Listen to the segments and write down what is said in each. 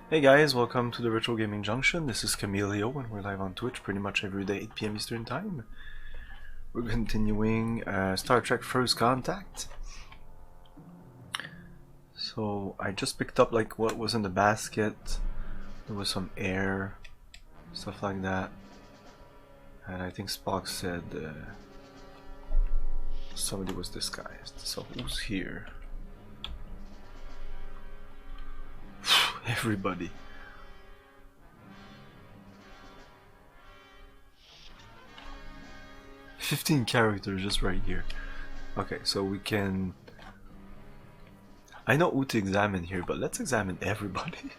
Hey guys, welcome to the Retro Gaming Junction. This is Camilio and we're live on Twitch pretty much every day, 8 PM Eastern Time. We're continuing Star Trek First Contact. So I just picked up like what was in the basket. There was some air, stuff like that. And I think Spock said somebody was disguised. So who's here? Everybody. "15 characters just right here." Okay, so we can... I know who to examine here, but let's examine everybody.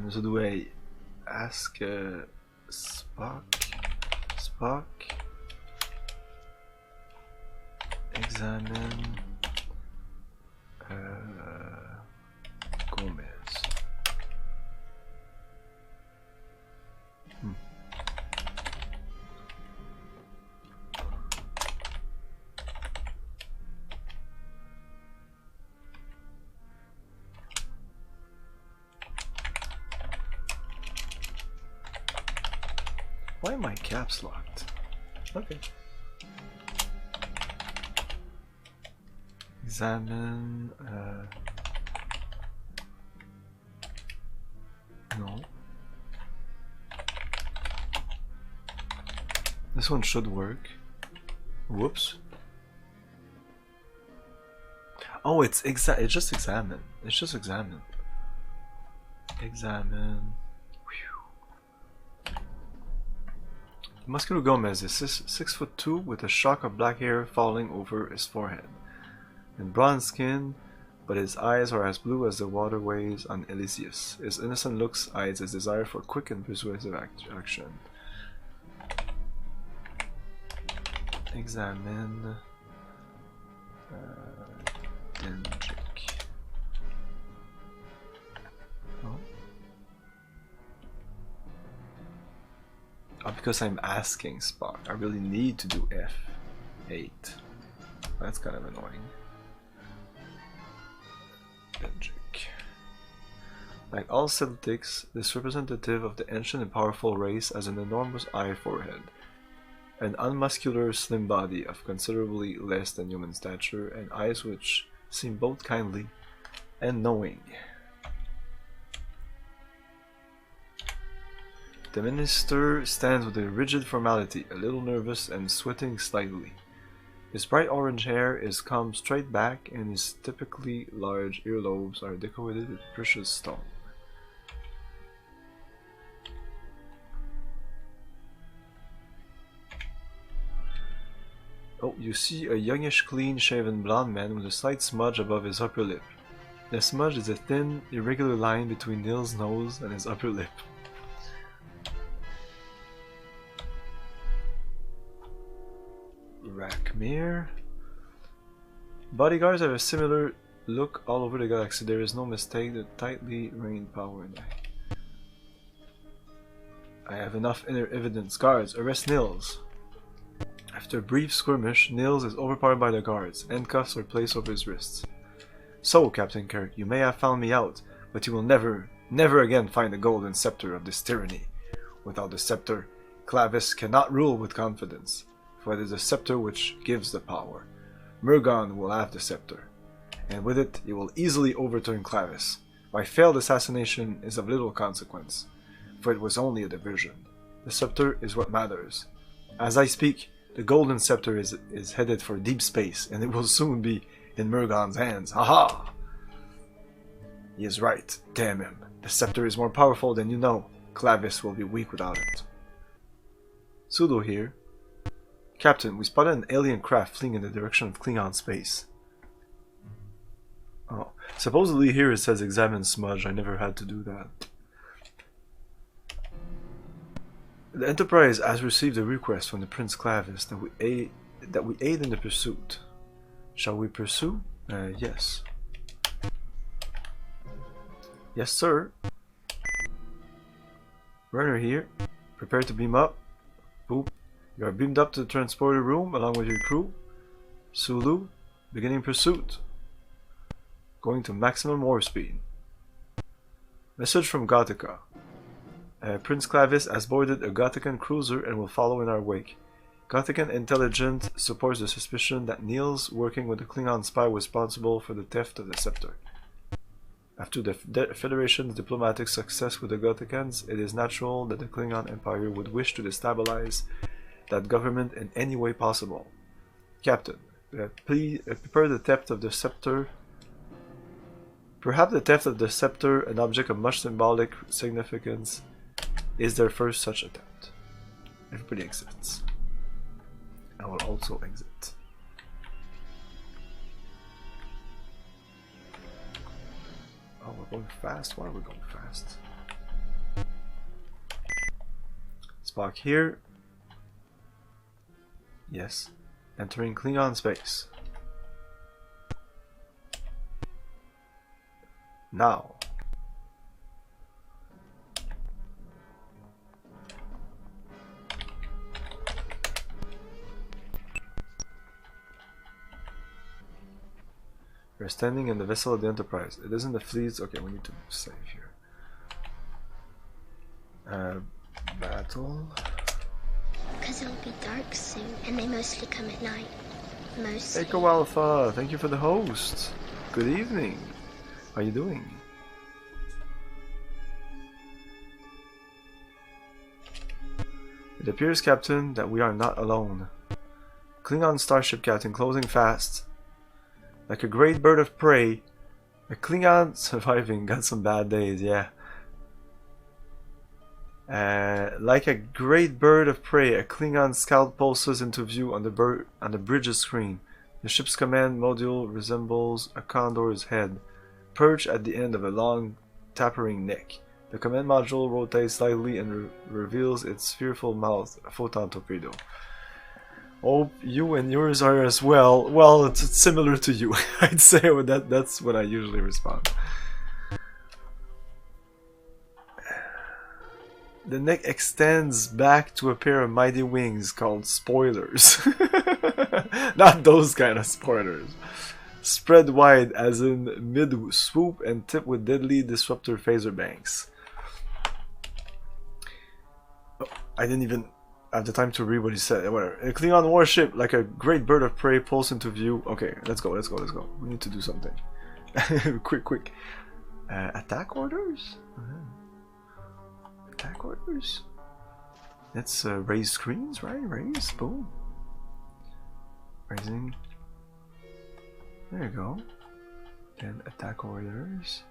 So do I ask Spock? Spock? Examine... Gomez. Why are my caps locked? Okay. Examine... no. This one should work. Whoops. Oh, it's just examine. It's just examine. Examine. Muscular Gomez is 6'2" with a shock of black hair falling over his forehead, and bronze skin, but his eyes are as blue as the waterways on Elysius. His innocent looks hides his desire for quick and persuasive action. Examine... Denjik. Oh. Oh, because I'm asking Spock. I really need to do F8. That's kind of annoying. Denjik. Like all Celtics, this representative of the ancient and powerful race has an enormous eye forehead, an unmuscular slim body of considerably less than human stature, and eyes which seem both kindly and knowing. The minister stands with a rigid formality, a little nervous and sweating slightly. His bright orange hair is combed straight back, and his typically large earlobes are decorated with precious stone. Oh, you see a youngish, clean-shaven blond man with a slight smudge above his upper lip. The smudge is a thin, irregular line between Nils' nose and his upper lip. Rakmir. Bodyguards have a similar look all over the galaxy. There is no mistake, the tightly reined power in eye. I have enough inner evidence. Guards, arrest Nils. After a brief skirmish, Nils is overpowered by the guards. Handcuffs are placed over his wrists. So, Captain Kirk, you may have found me out, but you will never again find the golden scepter of this tyranny. Without the scepter, Clavis cannot rule with confidence, for it is the scepter which gives the power. Murgon will have the scepter, and with it he will easily overturn Clavis. My failed assassination is of little consequence, for it was only a diversion. The scepter is what matters. As I speak, the golden scepter is headed for deep space, and it will soon be in Murgon's hands. Haha! He is right, damn him. The scepter is more powerful than you know. Clavis will be weak without it. Pseudo here. Captain, we spotted an alien craft fleeing in the direction of Klingon space. Oh, supposedly here it says examine smudge. I never had to do that. The Enterprise has received a request from the Prince Clavis that we aid in the pursuit. Shall we pursue? Yes. Yes, sir. Runner here. Prepare to beam up. Boop. You are beamed up to the transporter room along with your crew. Sulu, beginning pursuit. Going to maximum warp speed. Message from Gothica. Prince Clavis has boarded a Gothican cruiser and will follow in our wake. Gothican intelligence supports the suspicion that Niels, working with the Klingon spy, was responsible for the theft of the scepter. After the Federation's diplomatic success with the Gothicans, it is natural that the Klingon Empire would wish to destabilize that government in any way possible. Captain, please prepare the theft of the scepter. Perhaps the theft of the scepter, an object of much symbolic significance, is their first such attempt. Everybody exits. I will also exit. Oh, we're going fast? Why are we going fast? Spock here. Yes. Entering Klingon space. Now. We're standing in the vessel of the Enterprise. It isn't the fleet's. Okay, we need to save here. Battle. Because it'll be dark soon, and they mostly come at night. Mostly. Echo Alpha, thank you for the host. Good evening. How are you doing? It appears, Captain, that we are not alone. Klingon starship, Captain, closing fast. Like a great bird of prey. A Klingon surviving, got some bad days, yeah. Like a great bird of prey, a Klingon scout pulses into view on the bridge's screen. The ship's command module resembles a condor's head, perched at the end of a long, tapering neck. The command module rotates slightly and reveals its fearful mouth, a photon torpedo. Hope you and yours are as well. Well, it's similar to you. I'd say that's what I usually respond. The neck extends back to a pair of mighty wings called spoilers. Not those kind of spoilers. Spread wide as in mid-swoop and tipped with deadly disruptor phaser banks. Oh, I didn't even have the time to read what he said. Whatever. A Klingon warship, like a great bird of prey, pulls into view. Okay, let's go. We need to do something. quick. Attack orders? Attack orders? Let's raise screens, right? Raise, boom. Raising. There you go. Then attack orders.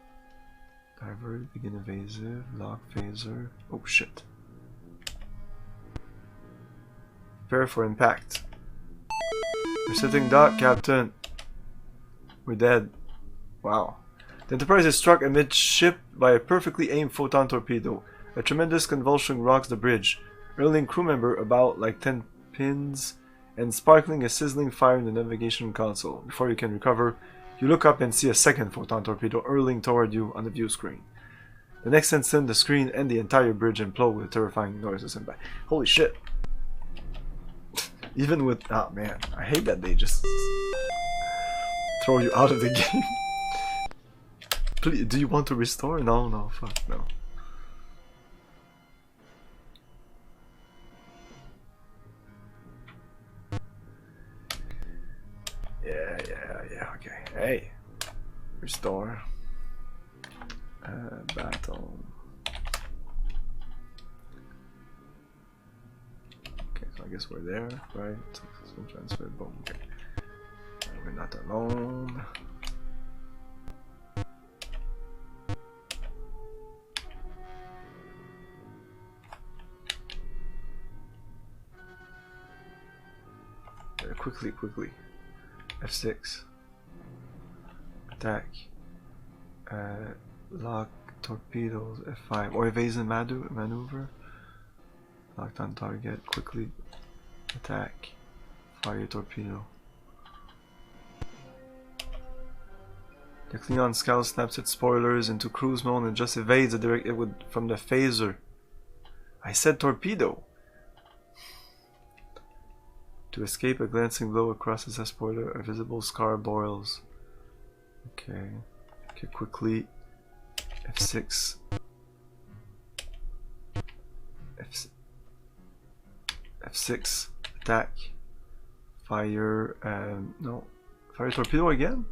Divert, begin evasive, lock phaser. Oh shit. Prepare for impact. We're sitting dock, Captain. We're dead. Wow. The Enterprise is struck amidship by a perfectly aimed photon torpedo. A tremendous convulsion rocks the bridge, hurling crew member about like 10 pins and sparkling a sizzling fire in the navigation console. Before you can recover, you look up and see a second photon torpedo hurling toward you on the view screen. The next instant, the screen and the entire bridge implode with terrifying noises and impact. Holy shit! Even with... oh man, I hate that they just throw you out of the game. Please, do you want to restore? No, fuck no. Yeah, okay. Hey! Restore. Battle. Okay, so I guess we're there, right? So transfer, boom, okay. We're not alone. Quickly. F6. Attack. Lock torpedoes. F5. Or evasive maneuver. Locked on target. Quickly. Attack. Fire torpedo. The Klingon scout snaps its spoilers into cruise mode and just evades the direct hit from the phaser. I said torpedo! To escape a glancing blow across his spoiler, a visible scar boils. Okay. Okay, quickly. F6. F6. Attack. Fire. No. Fire torpedo again?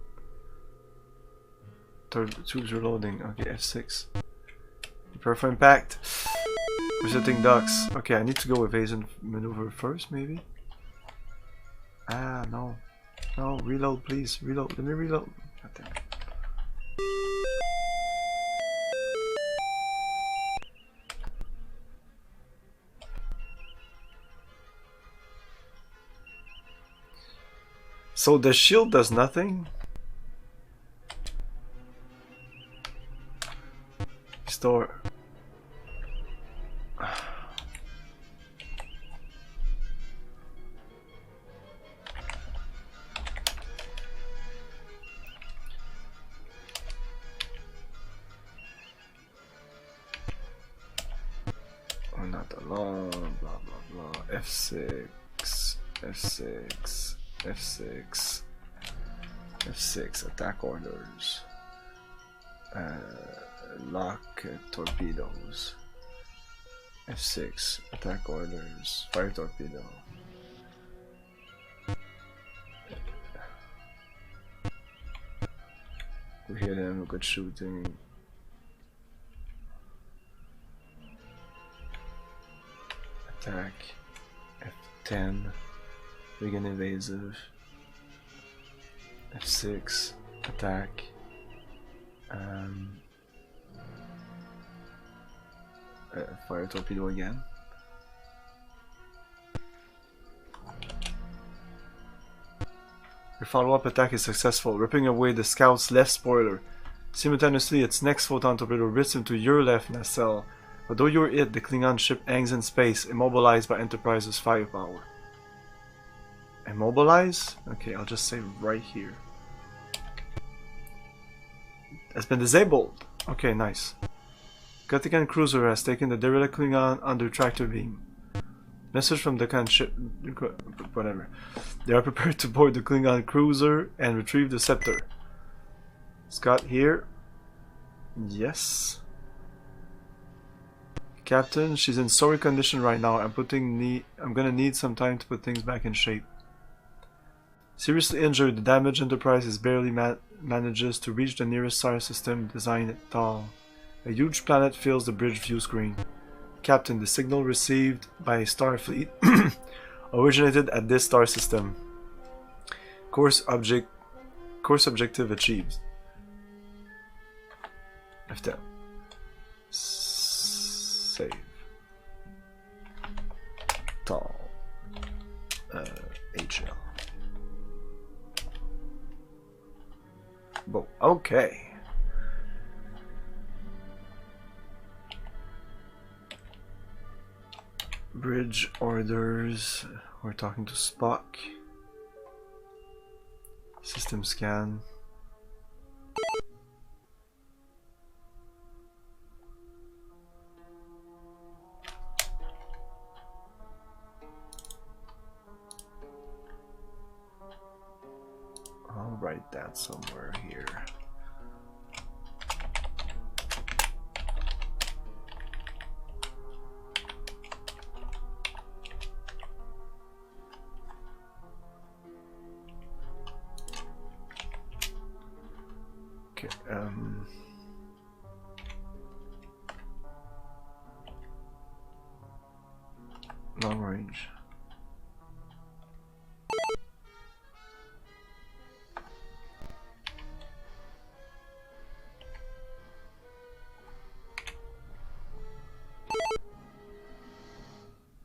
Tubes reloading. Okay, F6. Prepare for impact. Resetting ducks. Okay, I need to go evasion maneuver first, maybe? Ah, no. No, reload, please. Reload. Let me reload. God damn it. So the shield does nothing? Store. Oh, not alone. Blah blah blah. F6. F6. F6. F6. Attack orders. Lock torpedoes. F6. Attack orders. Fire torpedo. We hear them. Good shooting. Attack. F10. Begin evasive. F6. Attack. Fire torpedo again. Your follow-up attack is successful, ripping away the scout's left spoiler. Simultaneously, its next photon torpedo rips into your left nacelle. Although you're hit, the Klingon ship hangs in space, immobilized by Enterprise's firepower. Immobilize? Okay, I'll just say right here. Has been disabled. Okay, nice. Gothican cruiser has taken the derelict Klingon under tractor beam. Message from the Klingon ship. Whatever. They are prepared to board the Klingon cruiser and retrieve the scepter. Scott here. Yes. Captain, she's in sorry condition right now. I'm gonna need some time to put things back in shape. Seriously injured, the damaged Enterprise is barely manages to reach the nearest star system designed at all. A huge planet fills the bridge view screen. Captain, the signal received by Starfleet originated at this star system. Course objective achieved. F10. Save. Tall. HL. Whoa, okay. Bridge orders. We're talking to Spock. System scan. I'll write that somewhere here. Okay, long range.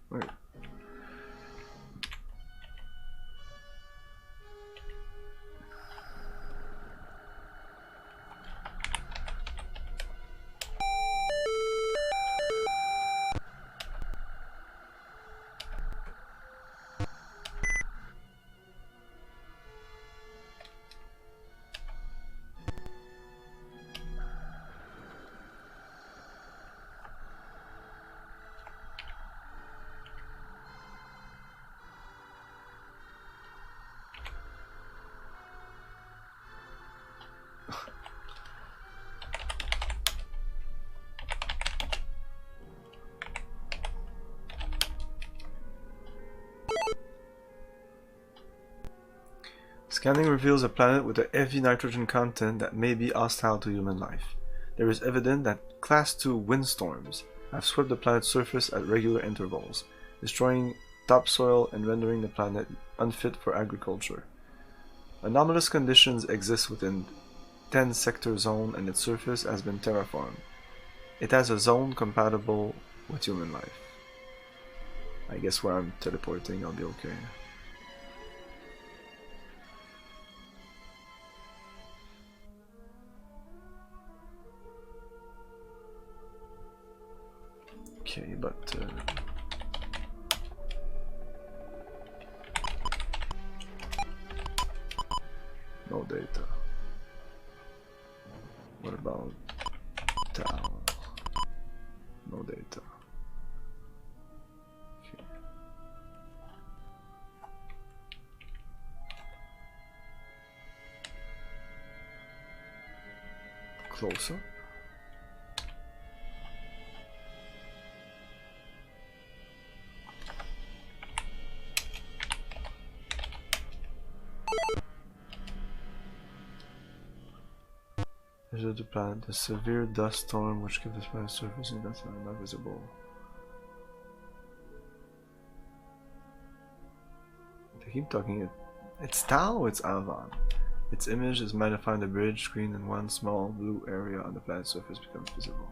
Wait. Scanning reveals a planet with a heavy nitrogen content that may be hostile to human life. There is evidence that Class 2 windstorms have swept the planet's surface at regular intervals, destroying topsoil and rendering the planet unfit for agriculture. Anomalous conditions exist within 10 sector zone and its surface has been terraformed. It has a zone compatible with human life. I guess where I'm teleporting I'll be okay. Okay, but no data. What about town? No data. Okay. Closer. Measure the planet. A severe dust storm which gives the planet's surface and that's not visible. They keep talking. It's Tau or it's Alvan. Its image is magnified on the bridge screen and one small blue area on the planet's surface becomes visible.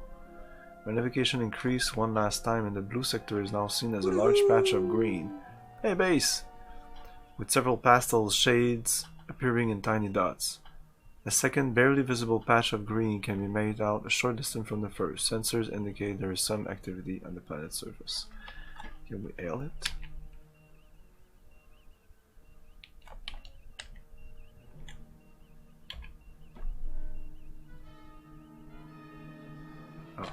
Magnification increased one last time and the blue sector is now seen as a large patch of green. Hey base! With several pastel shades appearing in tiny dots. A second, barely visible patch of green can be made out a short distance from the first. Sensors indicate there is some activity on the planet's surface. Can we hail it? Oh.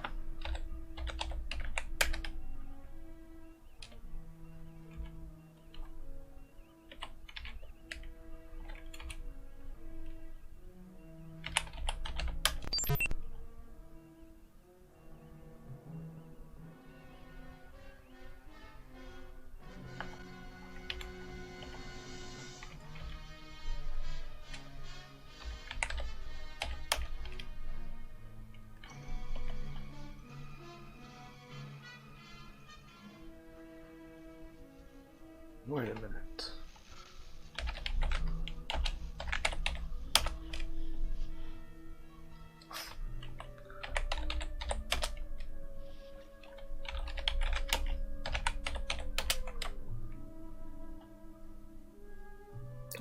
Wait a minute.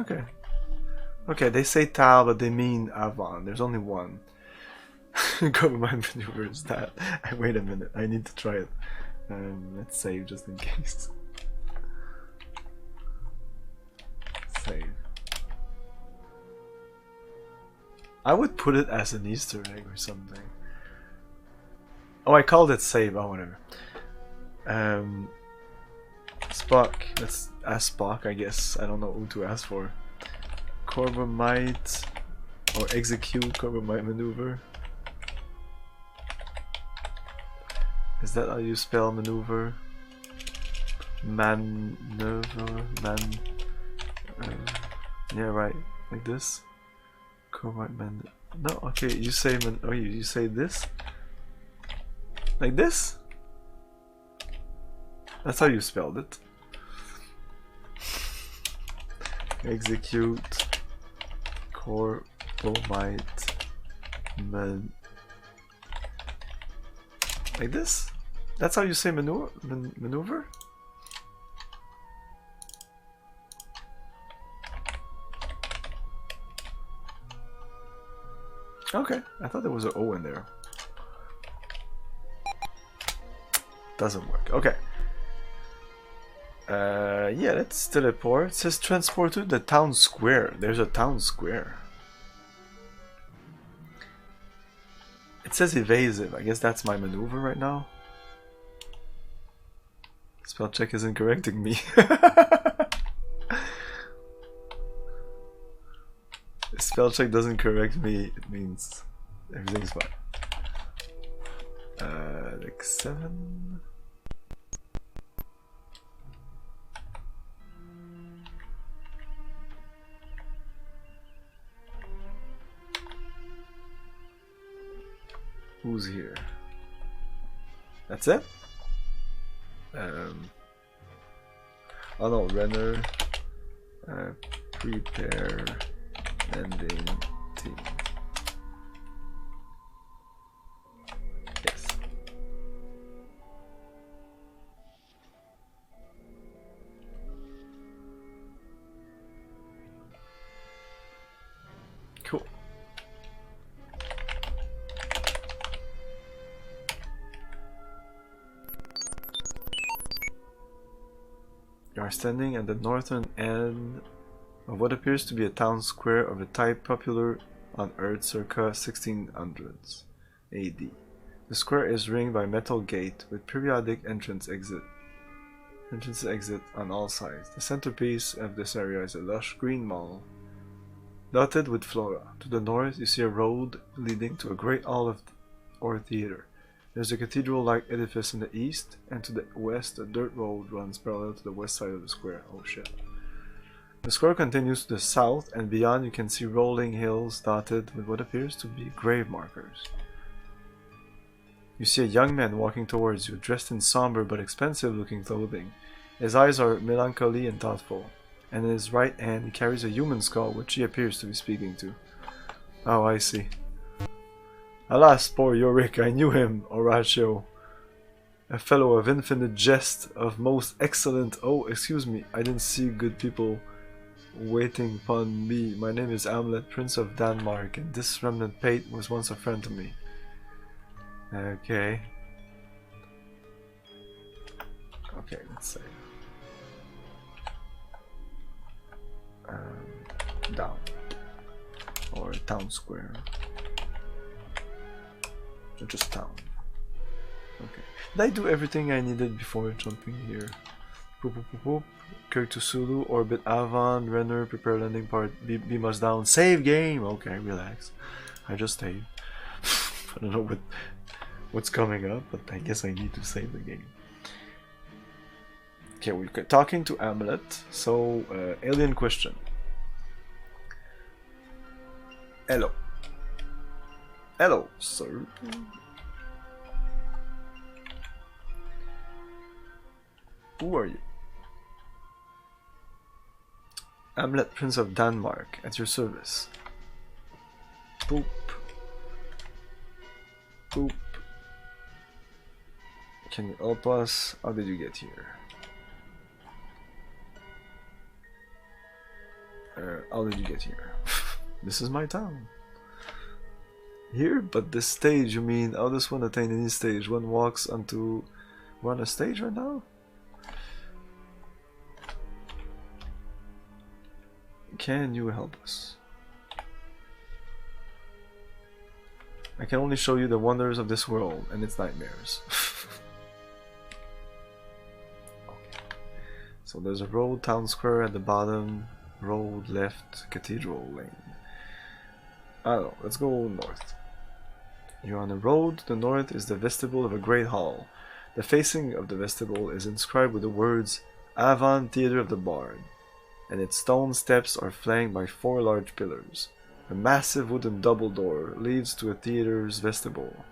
Okay. Okay, they say Tau, but they mean Avon. There's only one. Government maneuvers that. Wait a minute, I need to try it. Let's save just in case. Save. I would put it as an Easter egg or something. Oh, I called it save. Oh, whatever. Spock. Let's ask Spock, I guess. I don't know who to ask for. Corbomite or execute Corbomite maneuver. Is that how you spell maneuver? Maneuver. Yeah, right. Like this. Corbomite man. No, okay. You say man. Oh, you say this. Like this. That's how you spelled it. Execute Corbomite man. Like this? That's how you say maneuver? Okay, I thought there was an O in there. Doesn't work. Okay. Yeah, let's teleport. It says transport to the town square. There's a town square. It says evasive. I guess that's my maneuver right now. Spell check isn't correcting me. If spell check doesn't correct me, it means everything's fine. Like 7. Who's here? That's it? Oh no, Renner. Prepare landing team. Yes. Cool. You are standing at the northern end of what appears to be a town square of a type popular on Earth circa 1600s AD. The square is ringed by a metal gate with periodic entrance exit on all sides. The centerpiece of this area is a lush green mall dotted with flora. To the north, you see a road leading to a great hall or theater. There's a cathedral-like edifice in the east, and to the west, a dirt road runs parallel to the west side of the square. Oh shit. The square continues to the south, and beyond you can see rolling hills dotted with what appears to be grave markers. You see a young man walking towards you, dressed in somber but expensive-looking clothing. His eyes are melancholy and thoughtful, and in his right hand he carries a human skull which he appears to be speaking to. Oh, I see. Alas, poor Yorick, I knew him, Horatio. A fellow of infinite jest, of most excellent... Oh, excuse me, I didn't see good people waiting upon me. My name is Hamlet, Prince of Denmark, and this remnant pate was once a friend to me. Okay. Okay, let's say... down. Or town square. Or just town. Okay. Did I do everything I needed before jumping here? Boop, boop, boop, boop. Kirk to Sulu, orbit Avon, Renner, prepare landing part, be must down, save game! Okay, relax. I just saved. I don't know what's coming up, but I guess I need to save the game. Okay, we're talking to Hamlet, so alien question. Hello. Hello, sir. Who are you? Hamlet, Prince of Denmark, at your service. Boop. Boop. Can you help us? How did you get here? How did you get here? This is my town. Here? But this stage, you mean, how does one attain any stage? One walks onto... We're on a stage right now? Can you help us? I can only show you the wonders of this world and its nightmares. Okay. So there's a road, town square at the bottom, road left, cathedral lane. I don't know, let's go north. You're on a road, to the north is the vestibule of a great hall. The facing of the vestibule is inscribed with the words Avon Theatre of the Bard, and its stone steps are flanked by 4 large pillars. A massive wooden double door leads to a theater's vestibule.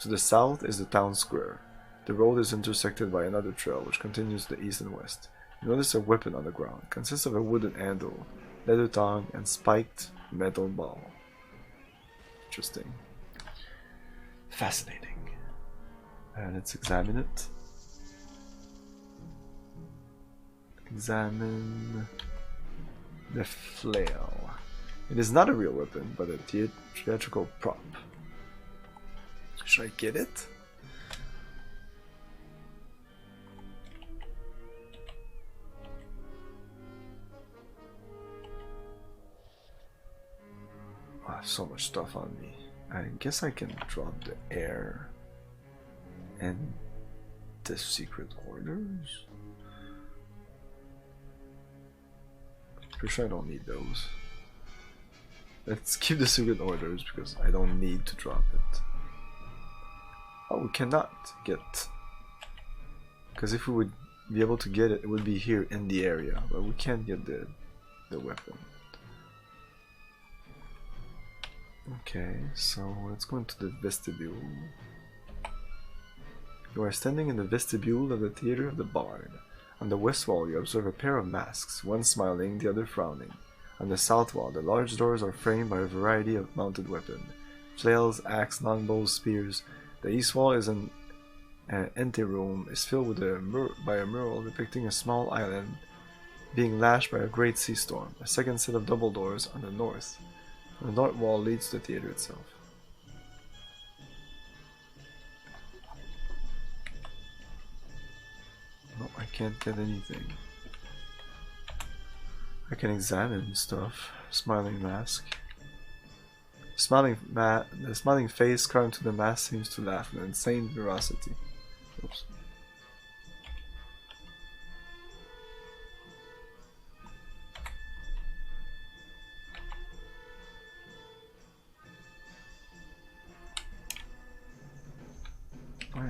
To the south is the town square. The road is intersected by another trail which continues to the east and west. You notice a weapon on the ground. It consists of a wooden handle, leather tongue, and spiked metal ball. Interesting. Fascinating. Let's examine it. Examine the flail. It is not a real weapon, but a theatrical prop. Should I get it? I have so much stuff on me. I guess I can drop the air and the secret orders. Pretty sure I don't need those. Let's keep the secret orders because I don't need to drop it. Oh, we cannot get. Because if we would be able to get it, it would be here in the area, but we can't get the weapon. Okay, so let's go into the vestibule. You are standing in the vestibule of the Theatre of the Bard. On the west wall you observe a pair of masks, one smiling, the other frowning. On the south wall, the large doors are framed by a variety of mounted weapons. Flails, axe, longbows, spears. The east wall is an anteroom, is filled with by a mural depicting a small island being lashed by a great sea storm. A second set of double doors on the north. The north wall leads to the theatre itself. No, I can't get anything. I can examine stuff. Smiling mask. The smiling face carved to the mask seems to laugh with insane ferocity. Oops. Wow.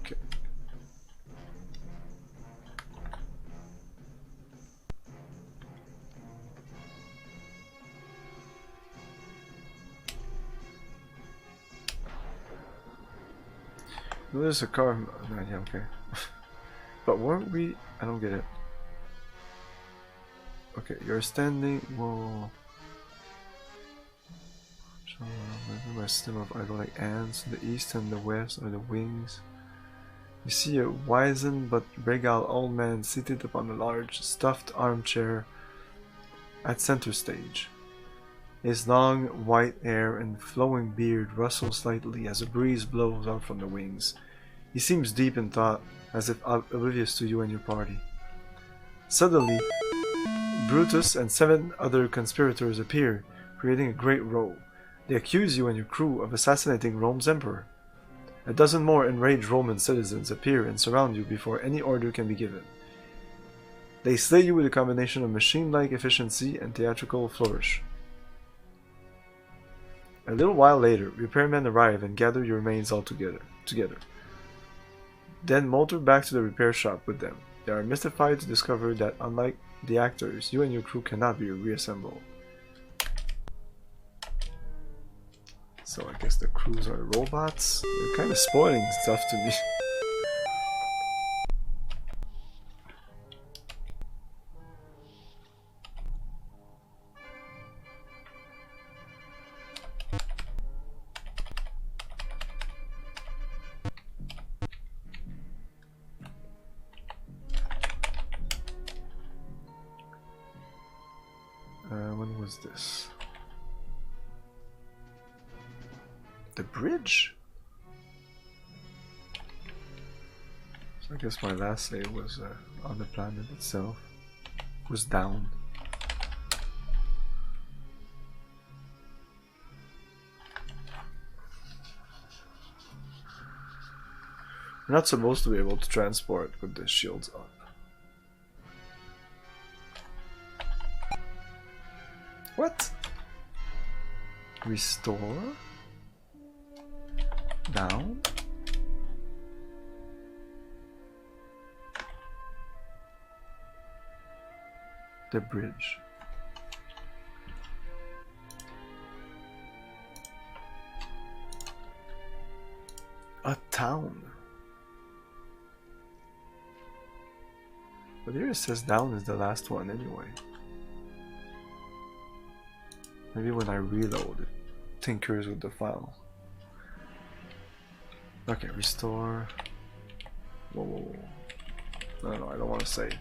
Okay. Notice a car. Yeah, okay. But weren't we? I don't get it. Okay, you're standing. Whoa. My system of ironic ants. The east and the west are the wings. You see a wizened but regal old man seated upon a large stuffed armchair at center stage. His long white hair and flowing beard rustle slightly as a breeze blows out from the wings. He seems deep in thought, as if oblivious to you and your party. Suddenly, Brutus and 7 other conspirators appear, creating a great row. They accuse you and your crew of assassinating Rome's emperor. A dozen more enraged Roman citizens appear and surround you before any order can be given. They slay you with a combination of machine-like efficiency and theatrical flourish. A little while later, repairmen arrive and gather your remains all together. Then motor back to the repair shop with them. They are mystified to discover that unlike the actors, you and your crew cannot be reassembled. So I guess the crews are robots? They're kind of spoiling stuff to me. When was this? The bridge? So I guess my last save was on the planet itself. Was down. We're not supposed to be able to transport with the shields up. What? Restore? Down? The bridge. A town. But here it says down is the last one anyway. Maybe when I reload it tinkers with the file. Okay, restore. Whoa, whoa, whoa. No, I don't want to save.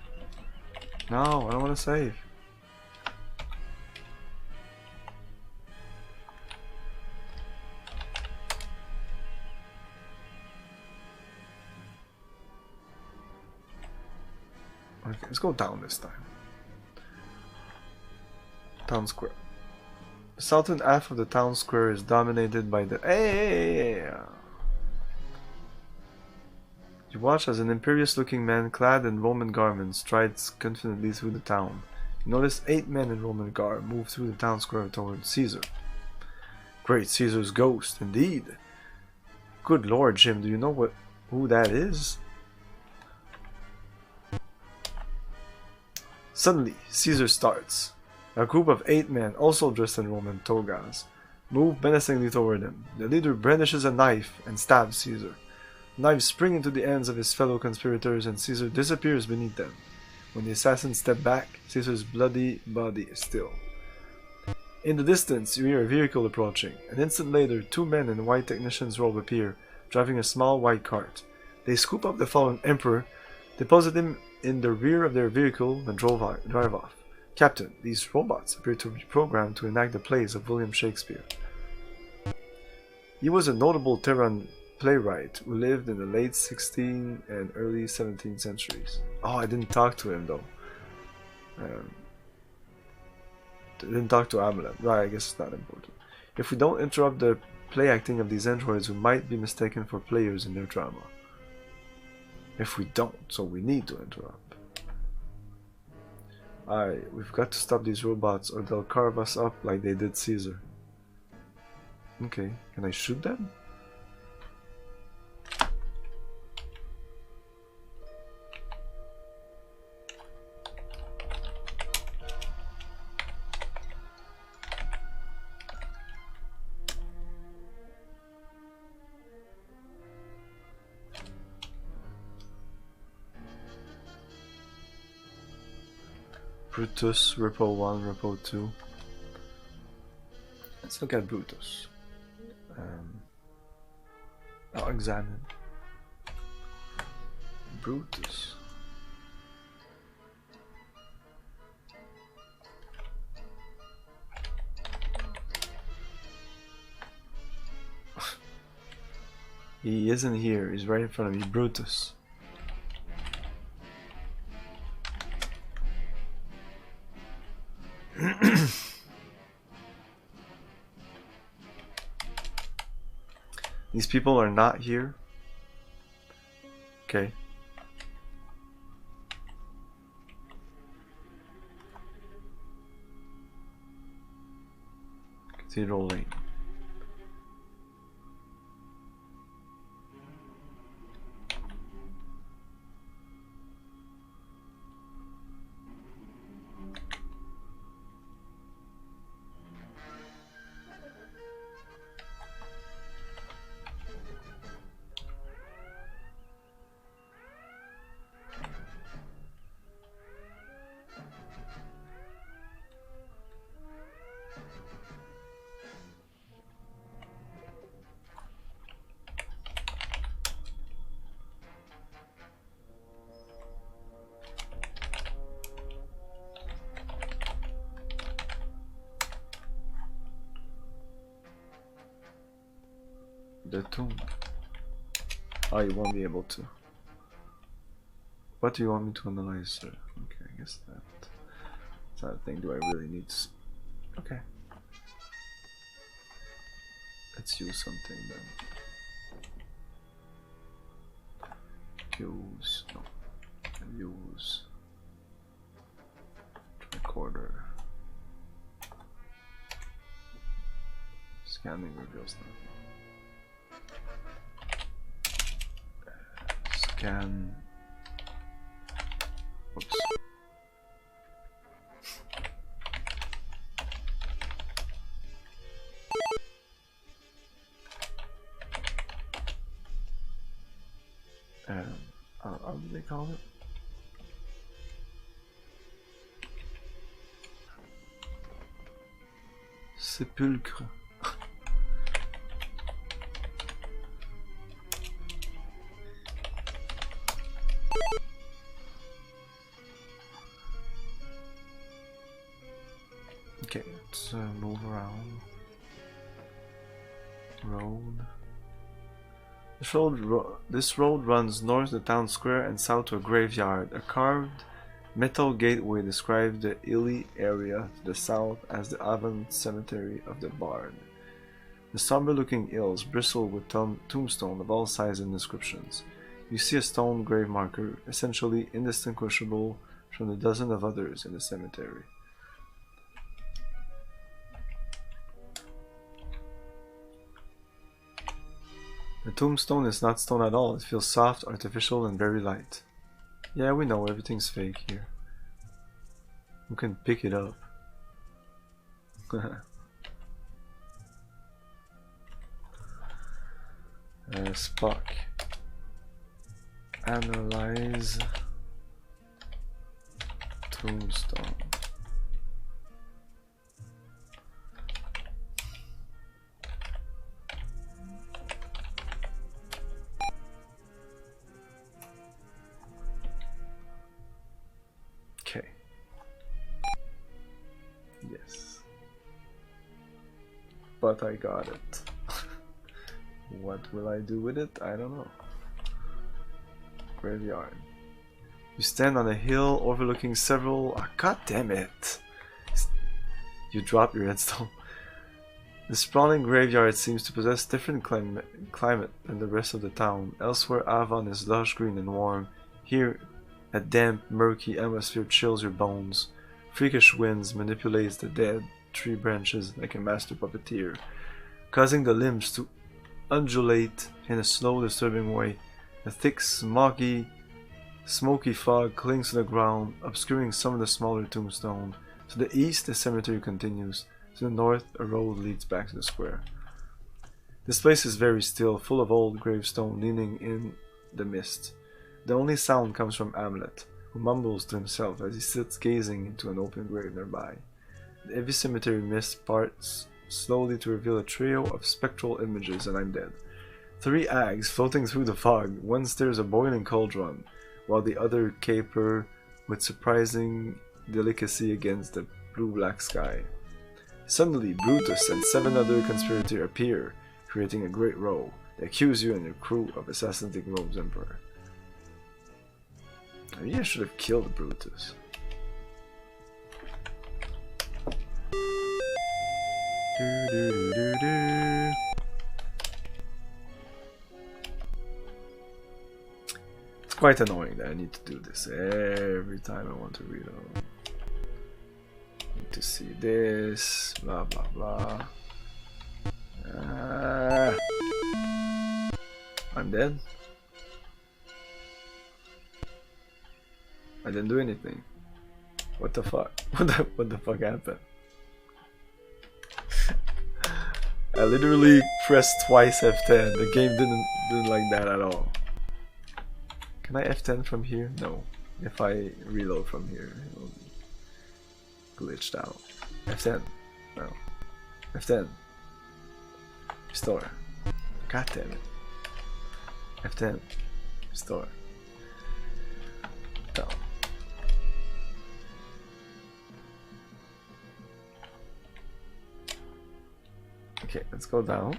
No, I don't want to save. Okay, let's go down this time. Town square. The southern half of the town square is dominated by the... Hey! You watch as an imperious-looking man clad in Roman garments strides confidently through the town. You notice 8 men in Roman garb move through the town square toward Caesar. Great Caesar's ghost, indeed. Good Lord, Jim, do you know who that is? Suddenly, Caesar starts. A group of 8 men, also dressed in Roman togas, move menacingly toward him. The leader brandishes a knife and stabs Caesar. Knives spring into the hands of his fellow conspirators and Caesar disappears beneath them. When the assassins step back, Caesar's bloody body is still. In the distance, you hear a vehicle approaching. An instant later, 2 men in white technician's robe appear, driving a small white cart. They scoop up the fallen emperor, deposit him in the rear of their vehicle, and drive off. Captain, these robots appear to be programmed to enact the plays of William Shakespeare. He was a notable Terran playwright who lived in the late 16th and early 17th centuries. Oh, I didn't talk to him though. Didn't talk to Amulet. Right, I guess it's not important. If we don't interrupt the play acting of these androids, we might be mistaken for players in their drama. If we don't, so we need to interrupt. We've got to stop these robots or they'll carve us up like they did Caesar. Okay, can I shoot them? Brutus, Repo 1, Repo 2. Let's look at Brutus. I'll examine Brutus. He isn't here, he's right in front of me. Brutus. These people are not here. Okay. Cathedral Lane. The tomb. Oh, you won't be able to. What do you want me to analyze, sir? Okay, I guess that's not a thing. Do I really need to... Okay. Let's use something then. Use... no. Use... tricorder. Scanning reveals nothing. Scan... Oops. How do they call it? Sepulchre. Okay, let's move around. Road. This road runs north to the town square and south to a graveyard. A carved metal gateway describes the hilly area to the south as the Avon Cemetery of the Bard. The somber-looking hills bristle with tombstones of all sizes and descriptions. You see a stone grave marker, essentially indistinguishable from the dozen of others in the cemetery. The tombstone is not stone at all. It feels soft, artificial, and very light. Yeah, we know everything's fake here. Who can pick it up? Spock. Analyze tombstone. Okay. Yes. But I got it. What will I do with it? I don't know. Graveyard. You stand on a hill overlooking several... Oh, God damn it! You drop your redstone. The sprawling graveyard seems to possess different climate than the rest of the town. Elsewhere, Avon is lush green and warm. Here, a damp, murky atmosphere chills your bones. Freakish winds manipulates the dead tree branches like a master puppeteer, causing the limbs to undulate in a slow, disturbing way. A thick, smoky fog clings to the ground, obscuring some of the smaller tombstones. To the east, the cemetery continues. To the north, a road leads back to the square. This place is very still, full of old gravestone leaning in the mist. The only sound comes from Hamlet, who mumbles to himself as he sits gazing into an open grave nearby. The heavy cemetery mist parts slowly to reveal a trio of spectral images, and I'm dead. 3 hags floating through the fog. One stirs a boiling cauldron, while the other caper with surprising delicacy against the blue-black sky. Suddenly, Brutus and 7 other conspirators appear, creating a great row. They accuse you and your crew of assassinating Rome's emperor. Maybe I should have killed Brutus. It's quite annoying that I need to do this every time I want to reload. Need to see this, blah blah blah. I'm dead. I didn't do anything. What the fuck? What the fuck happened? I literally pressed twice F10. The game didn't like that at all. Can I F10 from here? No. If I reload from here, it will be glitched out. F10. No. F10. Restore. God damn it. F10. Restore. No. Okay, let's go down.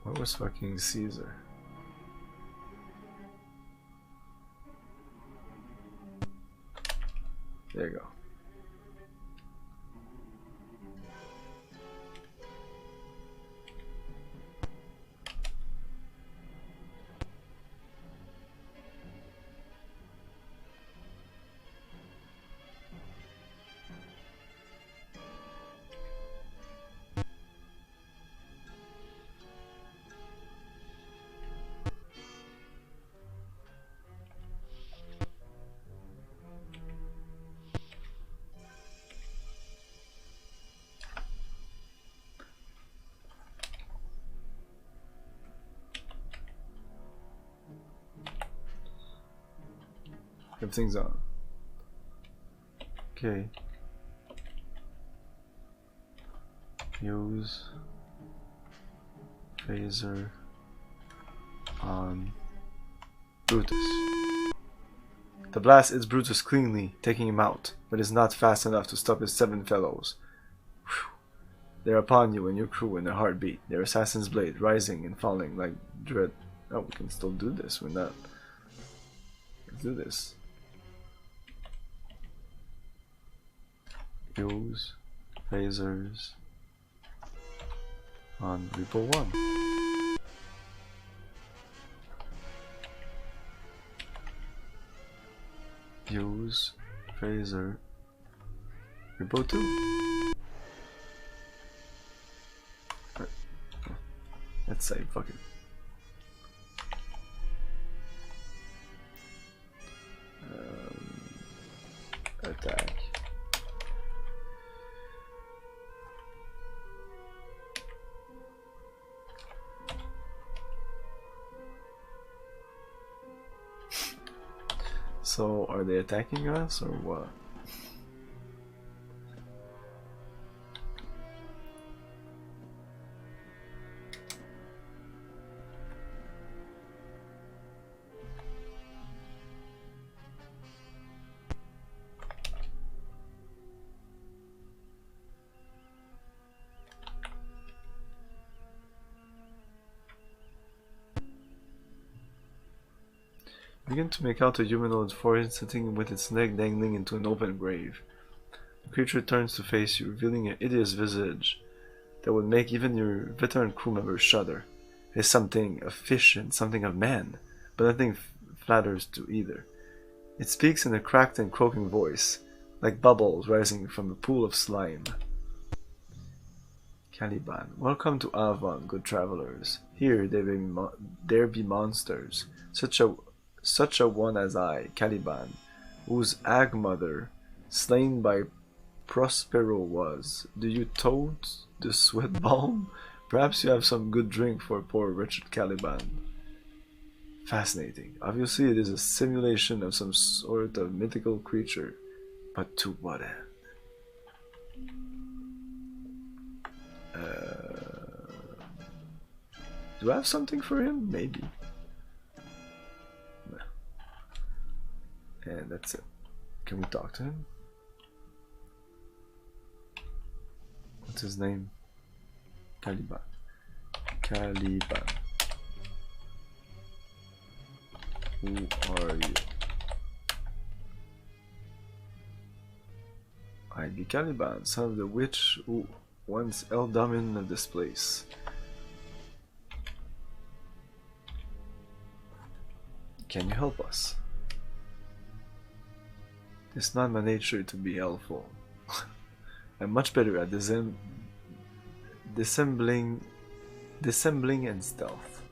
Where was fucking Caesar? There you go. Everything's on. Okay. Use phaser on Brutus. The blast hits Brutus cleanly, taking him out, but is not fast enough to stop his 7 fellows. Whew. They're upon you and your crew in a heartbeat, their assassin's blade rising and falling like dread. Oh, we can still do this. We're not. Let's do this. Use phasers on Repo 1. Use phaser Repo 2. let's say, fuck it. Attack. So, are they attacking us or what? Begin to make out a humanoid form sitting with its neck dangling into an open grave. The creature turns to face you, revealing an hideous visage that would make even your veteran crew members shudder. It is something of fish and something of man, but nothing flatters to either. It speaks in a cracked and croaking voice, like bubbles rising from a pool of slime. Caliban, welcome to Avon, good travelers. Here there be monsters, such a one as I, Caliban, whose hag-mother, slain by Prospero was. Do you tote the sweat balm? Perhaps you have some good drink for poor wretched Caliban. Fascinating. Obviously it is a simulation of some sort of mythical creature, but to what end? Do I have something for him? Maybe. And that's it. Can we talk to him? What's his name? Caliban. Caliban. Who are you? I be Caliban, son of the witch who once held dominion of this place. Can you help us? It's not my nature to be helpful. I'm much better at dissembling and stealth.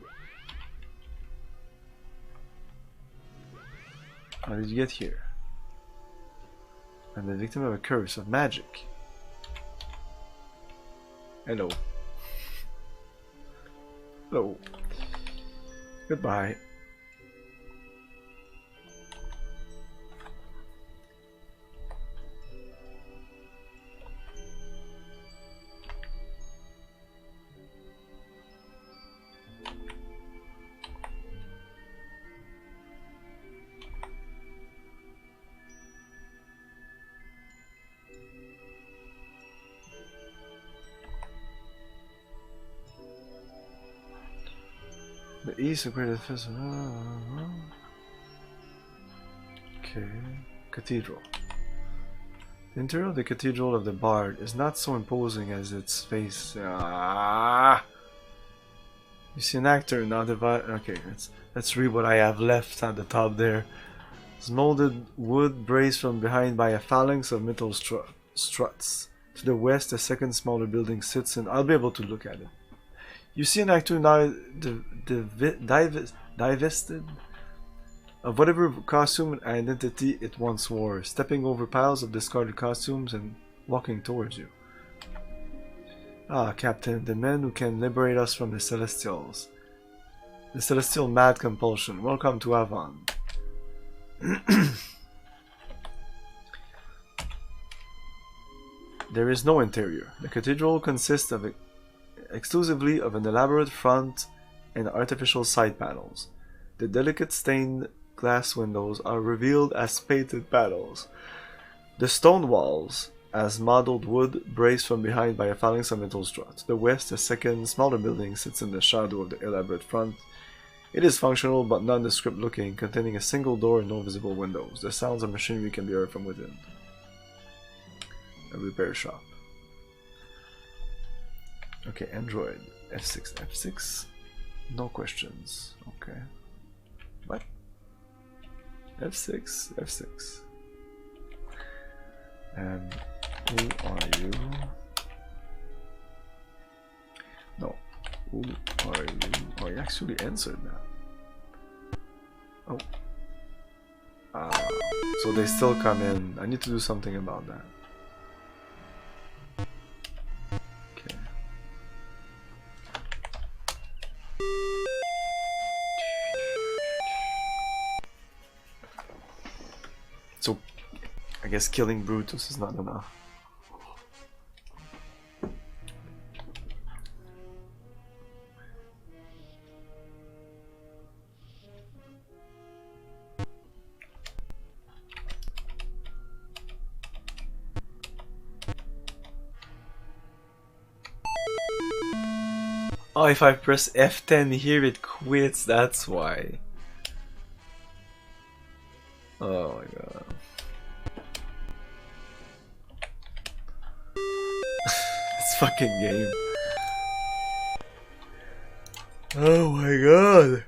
How did you get here? I'm the victim of a curse of magic. Hello. Hello. Goodbye. The east of Great Festival. Okay. Cathedral. The interior of the Cathedral of the Bard is not so imposing as its face. You see an actor now divided. Okay, let's read what I have left at the top there. It's molded wood braced from behind by a phalanx of metal struts. To the west, a second smaller building sits in. I'll be able to look at it. You see an actor now divested of whatever costume and identity it once wore, stepping over piles of discarded costumes and walking towards you. Ah, Captain, the men who can liberate us from the Celestials. The Celestial mad compulsion. Welcome to Avon. There is no interior. The cathedral consists of exclusively of an elaborate front and artificial side panels. The delicate stained glass windows are revealed as painted panels. The stone walls, as modeled wood, braced from behind by a phalanx of metal struts. To the west, a second, smaller building sits in the shadow of the elaborate front. It is functional but nondescript looking, containing a single door and no visible windows. The sounds of machinery can be heard from within. A repair shop. Okay, Android. F6, F6. No questions. Okay. What? F6, F6. And who are you? No. Who Are you? Oh, you actually answered that. Oh. So they still come in. I need to do something about that. Okay. So, I guess killing Brutus is not enough. Oh, if I press F10 here, it quits. That's why. Oh my god. This fucking game. Oh my god.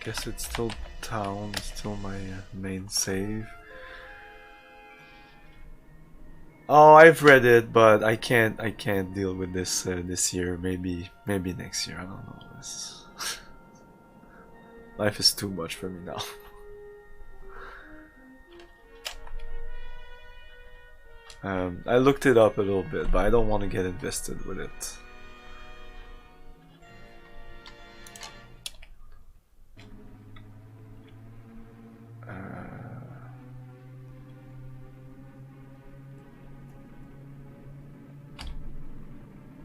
Guess it's still town, still my main save. Oh, I've read it, but I can't deal with this this year. Maybe next year. I don't know. This life is too much for me now. I looked it up a little bit, but I don't want to get invested with it.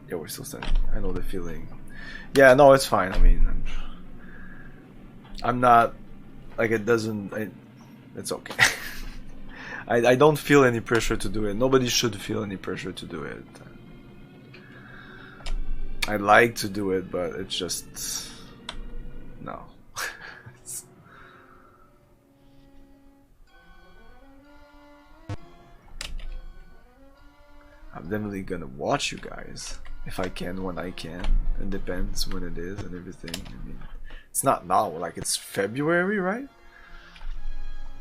Yeah, we're still standing. I know the feeling. Yeah, no, it's fine. I mean, I'm not like it doesn't. It's okay. I don't feel any pressure to do it. Nobody should feel any pressure to do it. I'd like to do it, but it's just no. I'm definitely gonna watch you guys if I can, when I can. It depends when it is and everything. I mean, it's not now, like it's February, right?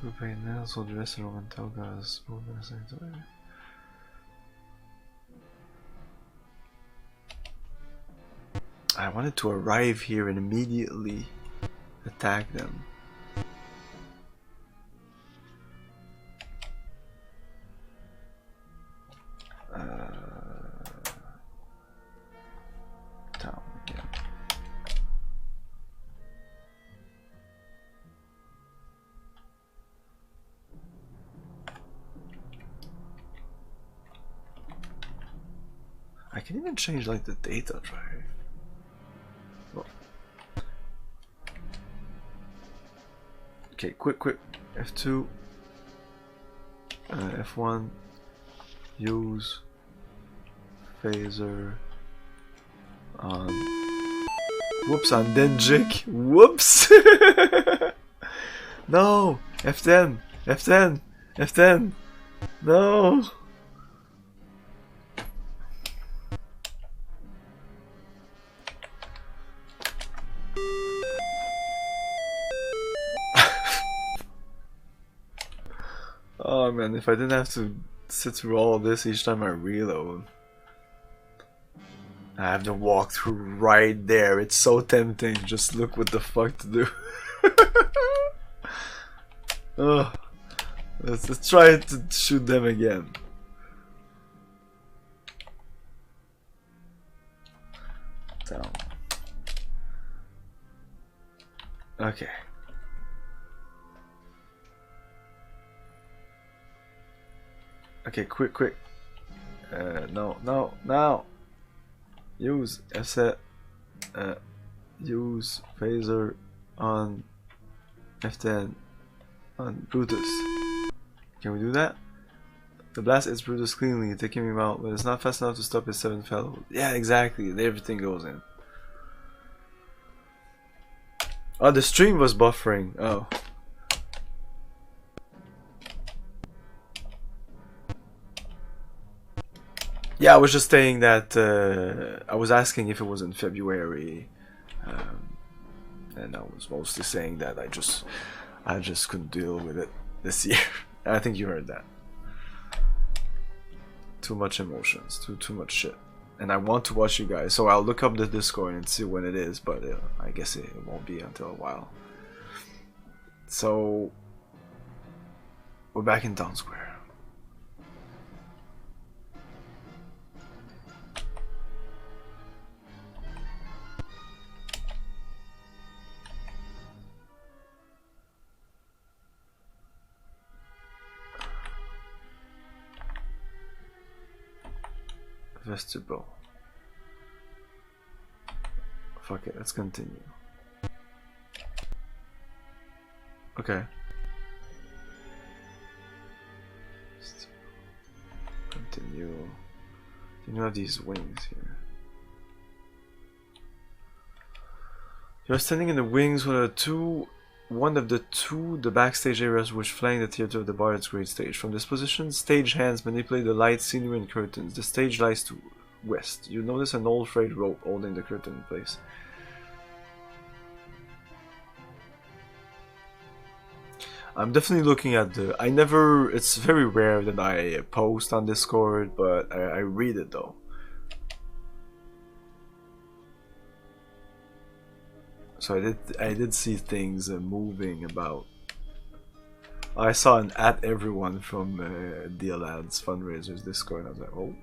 We paint nails, we'll dress room and togas. I wanted to arrive here and immediately attack them. Town again. I can even change like the data drive. Well. Okay, quick, F2, F1, use phaser on. Whoops, on Denjik. Whoops. No, F10, F10, F10. No. Oh man, if I didn't have to sit through all of this each time I reload. I have to walk through right there. It's so tempting. Just look what the fuck to do. Oh, let's try to shoot them again. Down. Okay. Okay, quick. No, now. Use asset. Use phaser on F10 on Brutus. Can we do that? The blast hits Brutus cleanly, taking him out, but it's not fast enough to stop his 7 fellows. Yeah, exactly. Everything goes in. Oh, the stream was buffering. Oh. Yeah, I was just saying that I was asking if it was in February, and I was mostly saying that I just couldn't deal with it this year. I think you heard that. Too much emotions, too much shit, and I want to watch you guys, so I'll look up the Discord and see when it is, but I guess it won't be until a while. So we're back in Town Square. Vestibule. Fuck it, let's continue. Okay. Continue. You have these wings here. You're standing in the wings with one of the backstage areas which flank the theater of the Bard's Great Stage. From this position, stage hands manipulate the light, scenery, and curtains. The stage lies to west. You notice an old frayed rope holding the curtain in place. I'm definitely looking at the... It's very rare that I post on Discord, but I read it though. So I did see things moving about. I saw an at everyone from DLAD's fundraisers Discord, and I was like, oh.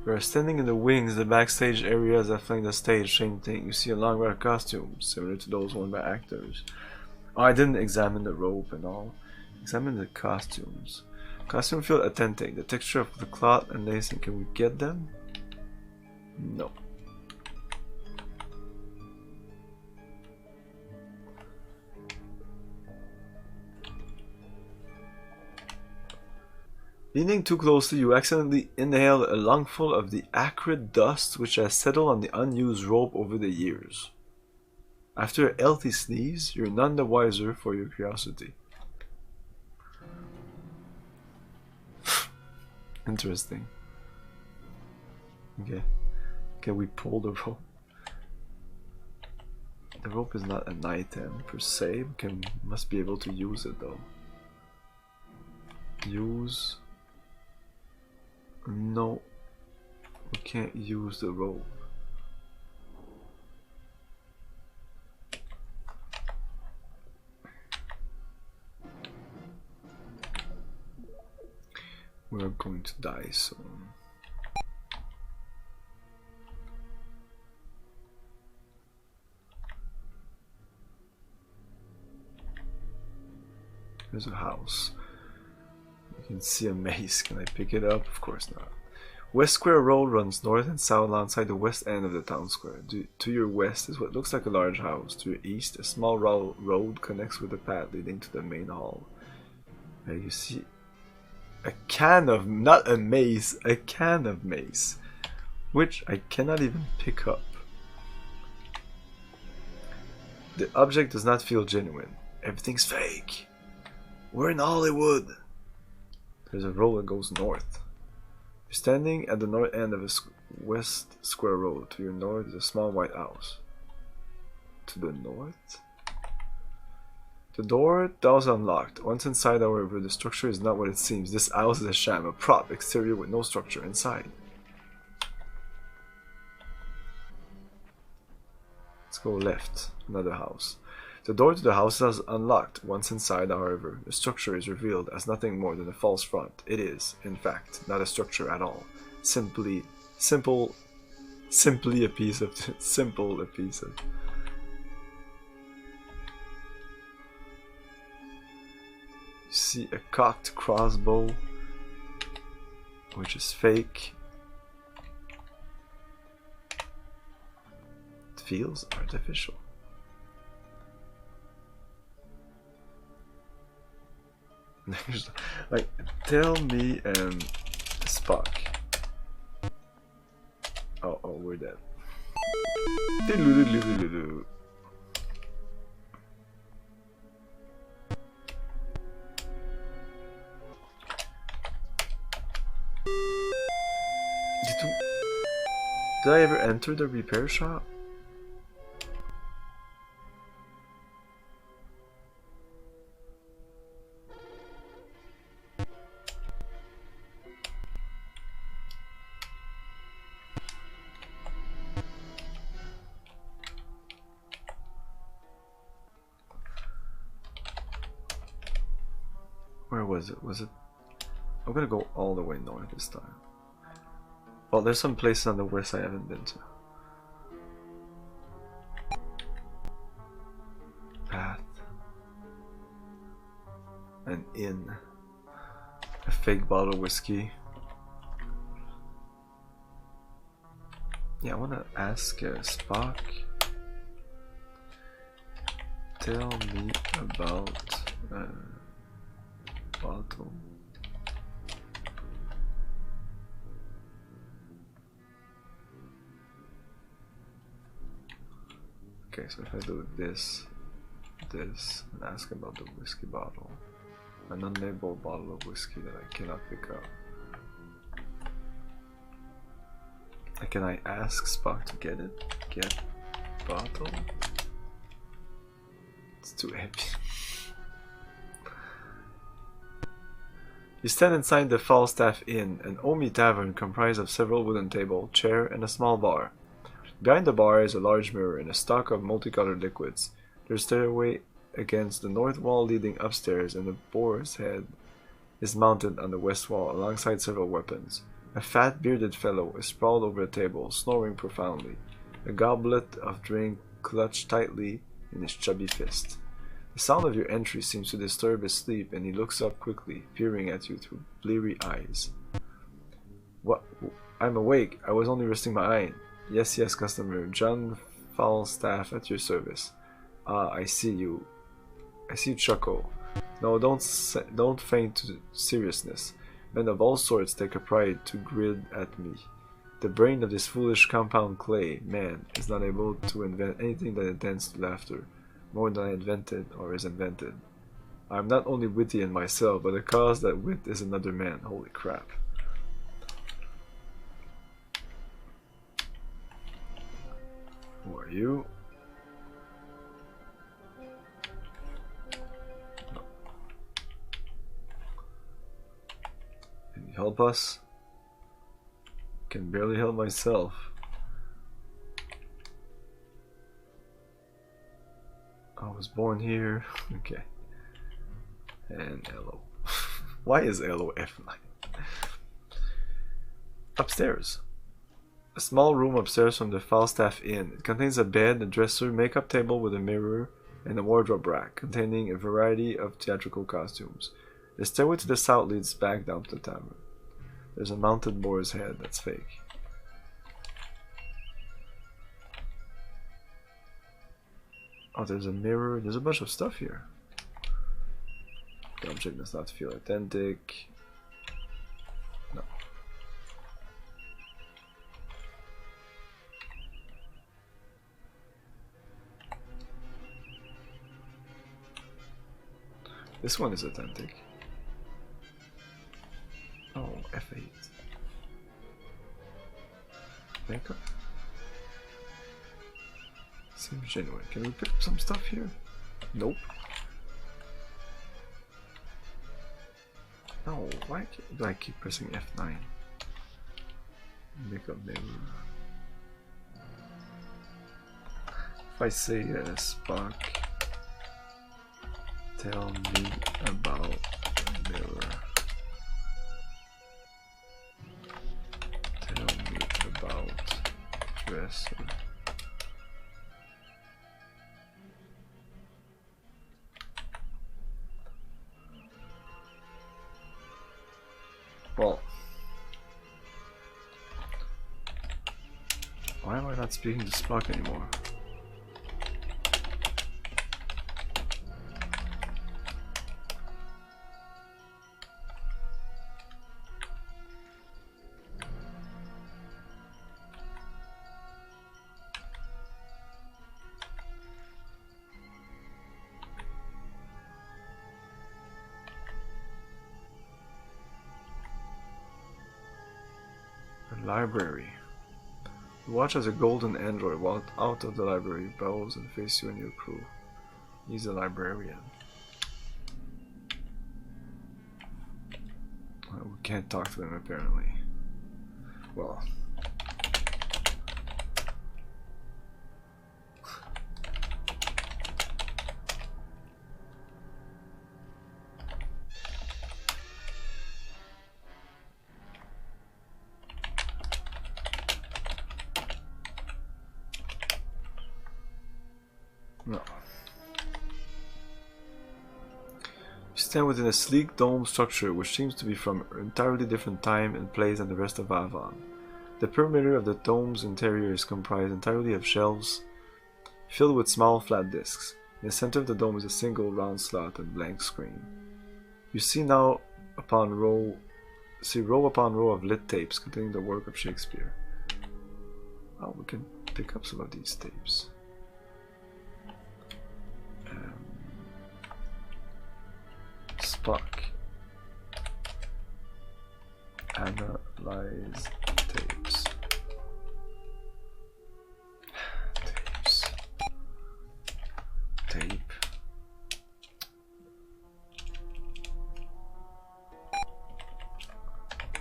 You are standing in the wings, the backstage areas that flank the stage. Same thing. You see a long row of costumes, similar to those worn by actors. Oh, I didn't examine the rope and all. Examine the costumes. Costume feel authentic. The texture of the cloth and lacing. Can we get them? No. Leaning too closely, you accidentally inhale a lungful of the acrid dust which has settled on the unused rope over the years. After a healthy sneeze, you're none the wiser for your curiosity. Interesting. Okay. Can we pull the rope? The rope is not an item per se. We must be able to use it though. Use. No, we can't use the rope. We're going to die soon. There's a house. You can see a mace. Can I pick it up? Of course not. West Square Road runs north and south alongside the west end of the town square. To your west is what looks like a large house. To your east, a small road connects with a path leading to the main hall. You see a can of, not a mace, a can of mace, which I cannot even pick up. The object does not feel genuine. Everything's fake. We're in Hollywood. There's a road that goes north. You're standing at the north end of a West Square Road. To your north is a small white house. To the north? The door is unlocked. Once inside, however, the structure is not what it seems. This house is a sham, a prop, exterior with no structure inside. Let's go left. Another house. The door to the house is unlocked. Once inside, however, the structure is revealed as nothing more than a false front. It is, in fact, not a structure at all. Simply a piece of simple a piece of. You see a cocked crossbow, which is fake. It feels artificial. Like, tell me, Spock. Oh, we're dead. Diddle-diddle-diddle-diddle. Did I ever enter the repair shop? Where was it? Was it? I'm gonna go all the way north this time. Well, there's some places on the west I haven't been to. Path. An inn. A fake bottle of whiskey. Yeah, I wanna ask Spock. Tell me about bottle. Okay, so if I do this, and ask about the whiskey bottle, an unlabeled bottle of whiskey that I cannot pick up. Can I ask Spock to get it? Get bottle? It's too heavy. You stand inside the Falstaff Inn, an Omi tavern comprised of several wooden tables, chair, and a small bar. Behind the bar is a large mirror and a stock of multicolored liquids. There's a stairway against the north wall leading upstairs, and the boar's head is mounted on the west wall alongside several weapons. A fat, bearded fellow is sprawled over a table, snoring profoundly, a goblet of drink clutched tightly in his chubby fist. The sound of your entry seems to disturb his sleep, and he looks up quickly, peering at you through bleary eyes. What? I'm awake. I was only resting my eye. Yes, customer. John Falstaff at your service. Ah, I see you. I see you chuckle. No, don't feign to seriousness. Men of all sorts take a pride to grin at me. The brain of this foolish compound clay man is not able to invent anything that intends to laughter, more than I invented or is invented. I am not only witty in myself, but the cause that wit is another man. Holy crap. Who are you? No. Can you help us? Can barely help myself. I was born here. Okay. And LO. Why is LO F9? Upstairs. A small room upstairs from the Falstaff Inn. It contains a bed, a dresser, makeup table with a mirror, and a wardrobe rack containing a variety of theatrical costumes. The stairway to the south leads back down to the tavern. There's a mounted boar's head that's fake. Oh, there's a mirror. There's a bunch of stuff here. The object does not feel authentic. No. This one is authentic. Oh, F8. Makeup? Seems genuine. Can we pick up some stuff here? Nope. No, why do I keep pressing F9? Makeup mirror. If I say Spock, tell me about the mirror. Tell me about dresser. Well, why am I not speaking to Spock anymore? Library. Watch as a golden android walked out of the library, bows and faces you and your crew. He's a librarian. Well, we can't talk to them apparently. Well. No. You stand within a sleek dome structure which seems to be from an entirely different time and place than the rest of Avon. The perimeter of the dome's interior is comprised entirely of shelves filled with small flat discs. In the center of the dome is a single round slot and blank screen. You see now row upon row of lit tapes containing the work of Shakespeare. Oh, we can pick up some of these tapes. Spock. Analyze tapes. Tapes. Tape.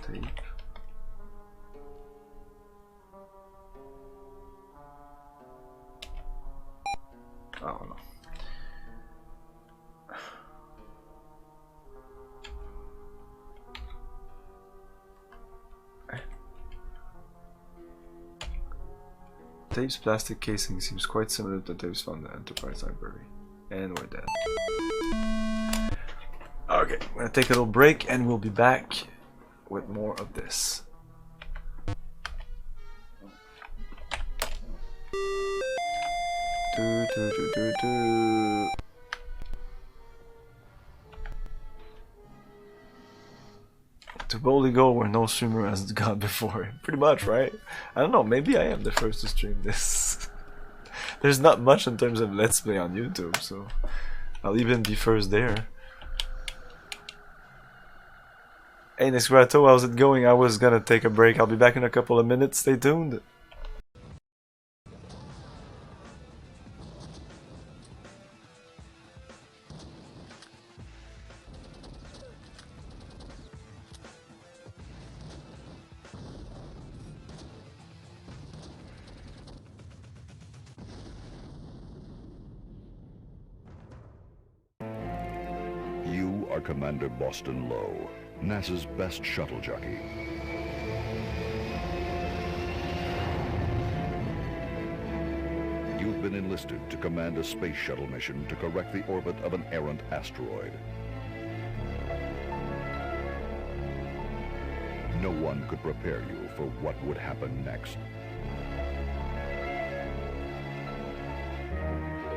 Tape. Oh no. Tape's plastic casing seems quite similar to the tapes found in the Enterprise library. And we're dead. Okay, we're gonna take a little break and we'll be back with more of this. To boldly go where no streamer has gone before. Pretty much, right? I don't know, maybe I am the first to stream this. There's not much in terms of Let's Play on YouTube, so I'll even be first there. Hey Nesgrato, how's it going? I was gonna take a break. I'll be back in a couple of minutes. Stay tuned. Commander Boston Lowe, NASA's best shuttle jockey. You've been enlisted to command a space shuttle mission to correct the orbit of an errant asteroid. No one could prepare you for what would happen next.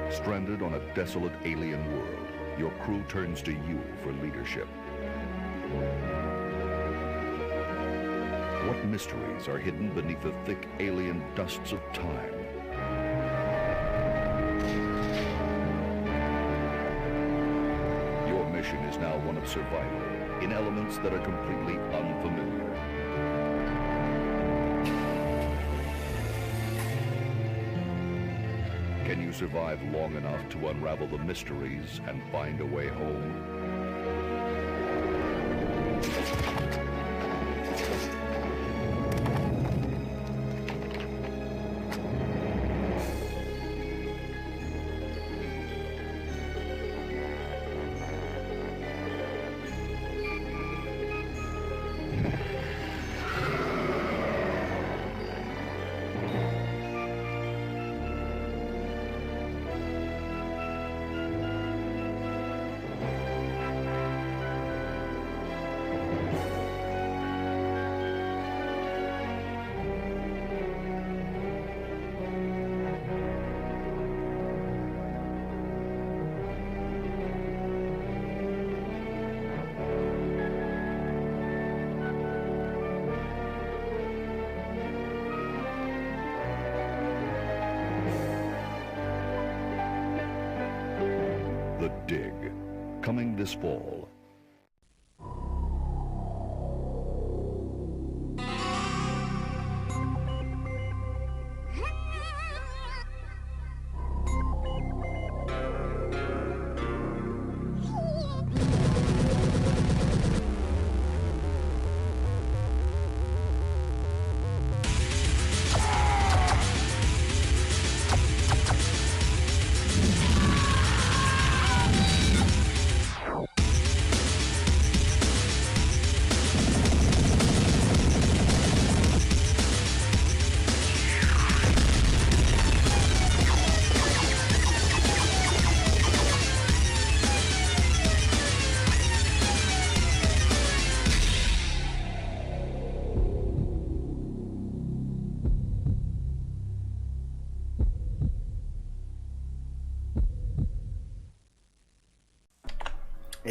Stranded on a desolate alien world, your crew turns to you for leadership. What mysteries are hidden beneath the thick alien dusts of time? Your mission is now one of survival in elements that are completely unfamiliar. Can you survive long enough to unravel the mysteries and find a way home? The Dig, coming this fall.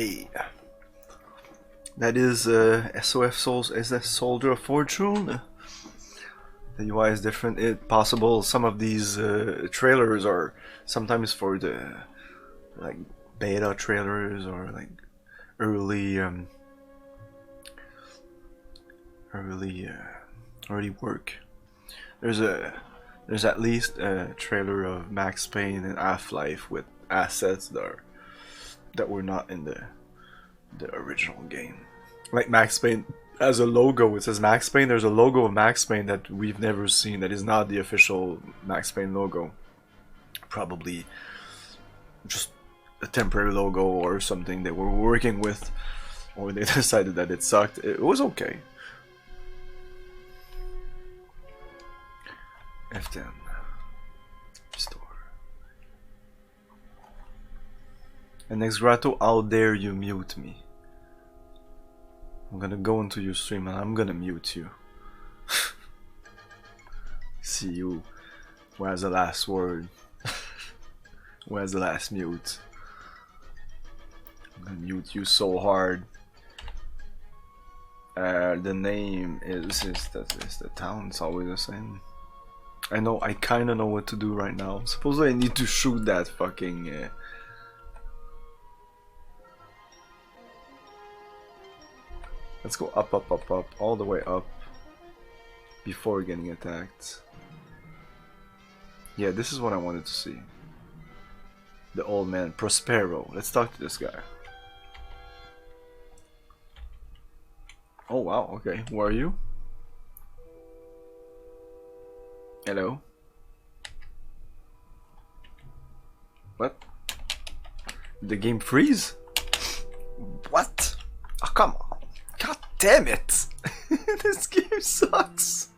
Hey. That is SOF Souls as a Soldier of Fortune. The UI is different. It's possible some of these trailers are sometimes for the like beta trailers or like early work. There's at least a trailer of Max Payne and Half-Life with assets that were not in the original game. Like Max Payne has a logo. It says Max Payne. There's a logo of Max Payne that we've never seen. That is not the official Max Payne logo. Probably just a temporary logo or something they were working with, or they decided that it sucked. It was okay. F10 restore. And next Grato, how dare you mute me? I'm gonna go into your stream and I'm gonna mute you. See you. Who has the last word? Who has the last mute? I'm gonna mute you so hard. The name is the town. It's always the same. I know. I kind of know what to do right now. Supposedly I need to shoot that fucking. Let's go up, up, up, up, all the way up before getting attacked. Yeah, this is what I wanted to see. The old man, Prospero. Let's talk to this guy. Oh wow, okay. Who are you? Hello? What? The game freeze? What? Oh, come on. God damn it! This game sucks.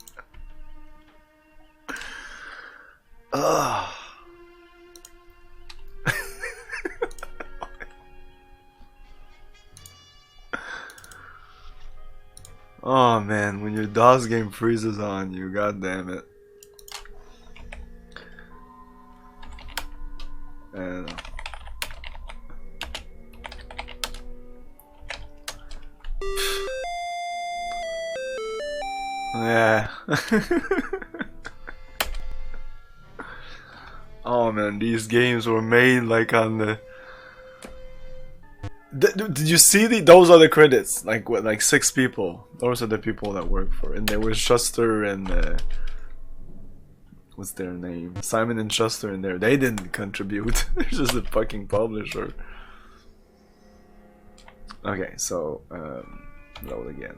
Ugh. Oh man, when your DOS game freezes on you, god damn it. And yeah. Oh man, these games were made like on the. Did you see those are the credits? Like what? Like 6 people. Those are the people that work for it. And there was Schuster and what's their name? Simon and Schuster in there. They didn't contribute. They're just a fucking publisher. Okay, so load again.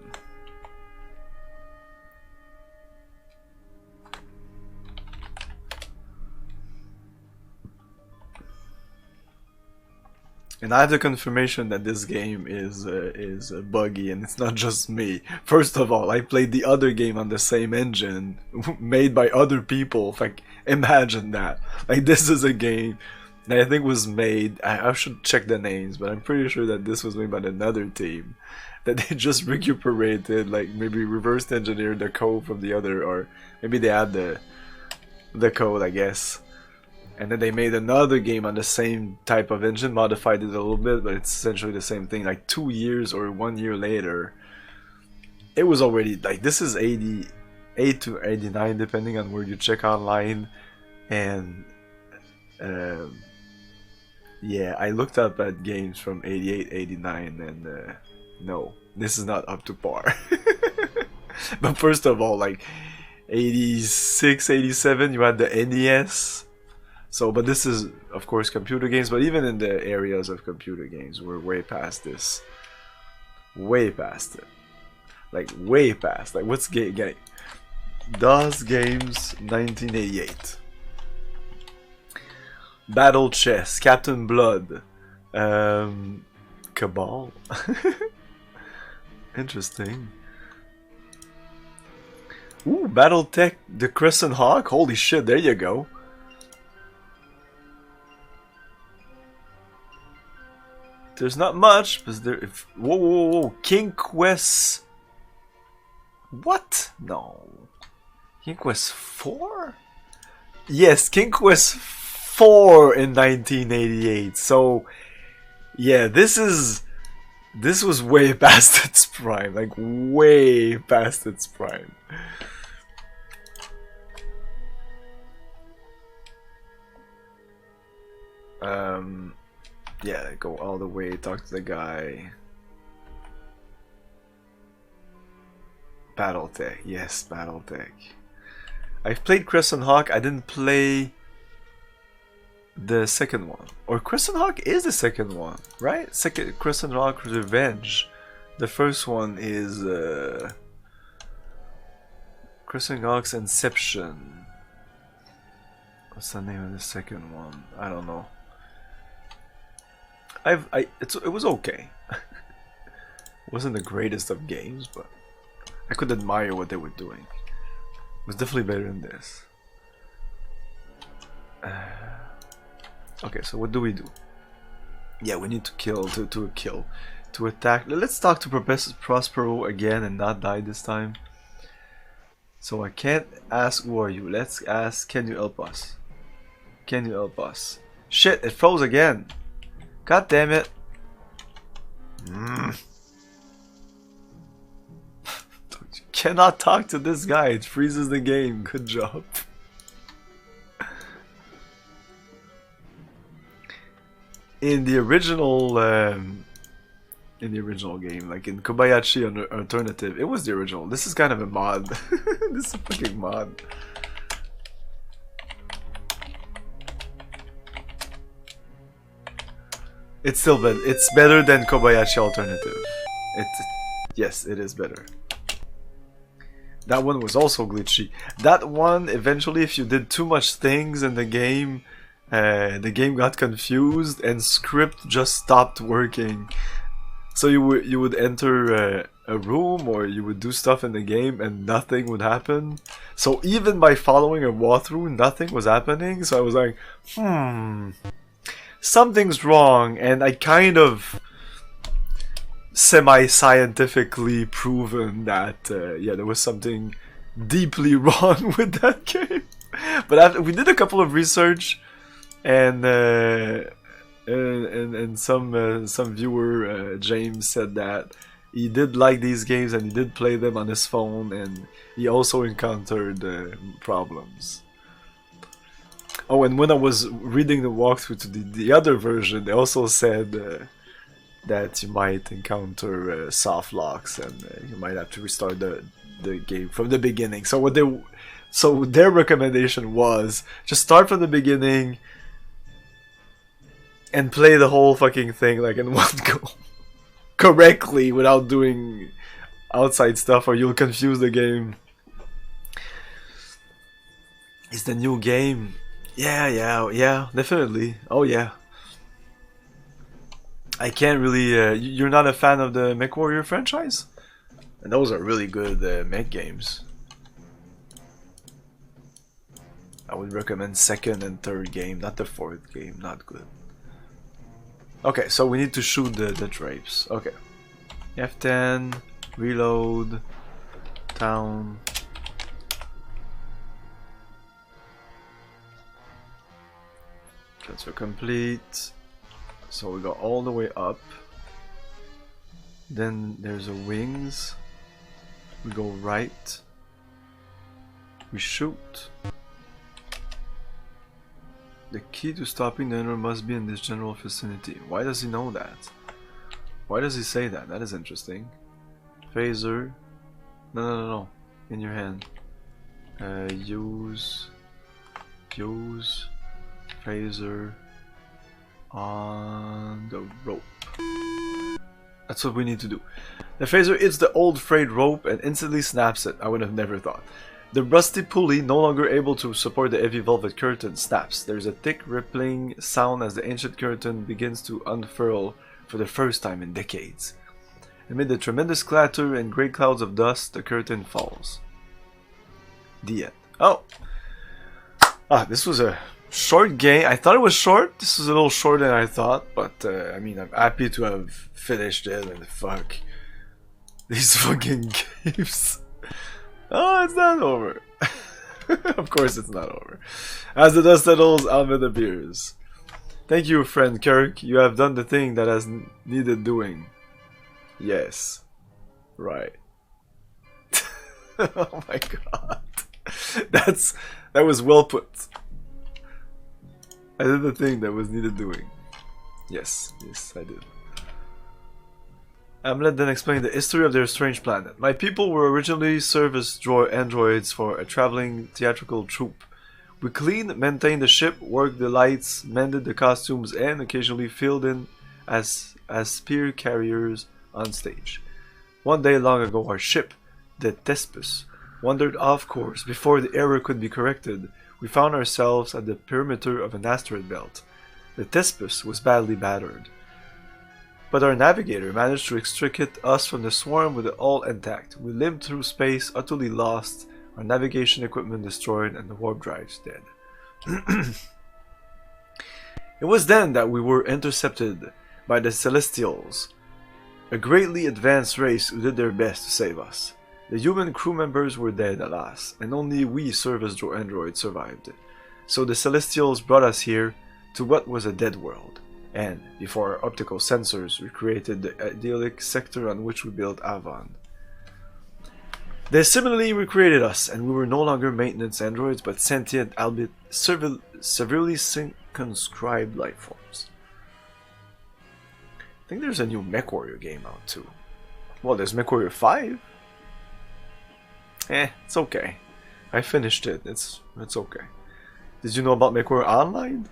And I have the confirmation that this game is buggy, and it's not just me. First of all, I played the other game on the same engine, made by other people. Like, imagine that. Like, this is a game that I think was made. I should check the names, but I'm pretty sure that this was made by another team. That they just recuperated, like maybe reverse engineered the code from the other, or maybe they had the code, I guess. And then they made another game on the same type of engine, modified it a little bit, but it's essentially the same thing. Like 2 years or 1 year later, it was already like, this is 88 to 89 depending on where you check online. And yeah, I looked up at games from 88, 89, and no, this is not up to par. But first of all, like 86, 87, you had the NES. So, but this is, of course, computer games, but even in the areas of computer games, we're way past this. Way past it. Like, way past. Like, what's game? DOS Games 1988. Battle Chess, Captain Blood, Cabal. Interesting. Ooh, Battletech, the Crescent Hawk. Holy shit, there you go. There's not much, but there. Whoa, whoa, whoa! King Quest. What? No. King Quest 4? Yes, King Quest 4 in 1988. So, yeah, this is This was way past its prime, like way past its prime. Yeah, go all the way, talk to the guy. Battletech, yes, Battletech. I've played Crescent Hawk, I didn't play the second one. Or Crescent Hawk is the second one, right? Second Crescent Hawk Revenge. The first one is Crescent Hawk's Inception. What's the name of the second one? I don't know. It was okay. It wasn't the greatest of games, but I could admire what they were doing. It was definitely better than this. Okay, so what do we do? Yeah, we need to kill, to attack. Let's talk to Professor Prospero again and not die this time. So I can't ask who are you. Let's ask, can you help us? Can you help us? Shit, it froze again. God damn it. You cannot talk to this guy. It freezes the game. Good job. In the original game, like in Kobayashi Alternative, it was the original. This is kind of a mod. This is a fucking mod. It's still better. It's better than Kobayashi Alternative. Yes, it is better. That one was also glitchy. That one, eventually, if you did too much things in the game got confused and script just stopped working. So you would enter a room or you would do stuff in the game and nothing would happen. So even by following a walkthrough, nothing was happening. So I was like, something's wrong, and I kind of semi-scientifically proven that yeah, there was something deeply wrong with that game. But after we did a couple of research, and some viewer James said that he did like these games and he did play them on his phone, and he also encountered problems. Oh, and when I was reading the walkthrough to the other version, they also said that you might encounter soft locks and you might have to restart the game from the beginning. So their recommendation was just start from the beginning and play the whole fucking thing like in one go correctly without doing outside stuff, or you'll confuse the game. It's the new game. Yeah, definitely. Oh yeah. I can't really. You're not a fan of the MechWarrior franchise? And those are really good mech games. I would recommend second and third game, not the fourth game. Not good. Okay, so we need to shoot the drapes. Okay. F10, reload, town. Transfer complete. So we go all the way up. Then there's a wings. We go right. We shoot. The key to stopping the enemy must be in this general vicinity. Why does he know that? Why does he say that? That is interesting. Phaser. No. In your hand. Use phaser on the rope. That's what we need to do. The phaser hits the old frayed rope and instantly snaps it. I would have never thought. The rusty pulley, no longer able to support the heavy velvet curtain, snaps. There's a thick rippling sound as the ancient curtain begins to unfurl for the first time in decades. Amid the tremendous clatter and great clouds of dust, the curtain falls. The end. Oh! This was a short game. I thought it was short. This was a little shorter than I thought, but I mean, I'm happy to have finished it, and fuck these fucking games. Oh, it's not over. Of course it's not over. As the dust settles, Ahmed appears. Thank you, friend Kirk. You have done the thing that has needed doing. Yes. Right. Oh my god. That was well put. I did the thing that was needed doing. Yes, I did. Amlet then explained the history of their strange planet. My people were originally service androids for a traveling theatrical troupe. We cleaned, maintained the ship, worked the lights, mended the costumes, and occasionally filled in as spear carriers on stage. One day long ago, our ship, the Thespis, wandered off course. Before the error could be corrected, we found ourselves at the perimeter of an asteroid belt. The Thespis was badly battered, but our navigator managed to extricate us from the swarm with it all intact. We limped through space, utterly lost, our navigation equipment destroyed, and the warp drives dead. It was then that we were intercepted by the Celestials, a greatly advanced race who did their best to save us. The human crew members were dead, alas, and only we service androids survived. So the Celestials brought us here to what was a dead world, and, before our optical sensors, we created the idyllic sector on which we built Avon. They similarly recreated us, and we were no longer maintenance androids, but sentient, albeit severely circumscribed life forms. I think there's a new MechWarrior game out too. Well, there's MechWarrior 5. It's okay. I finished it. It's okay. Did you know about MechWarrior Online?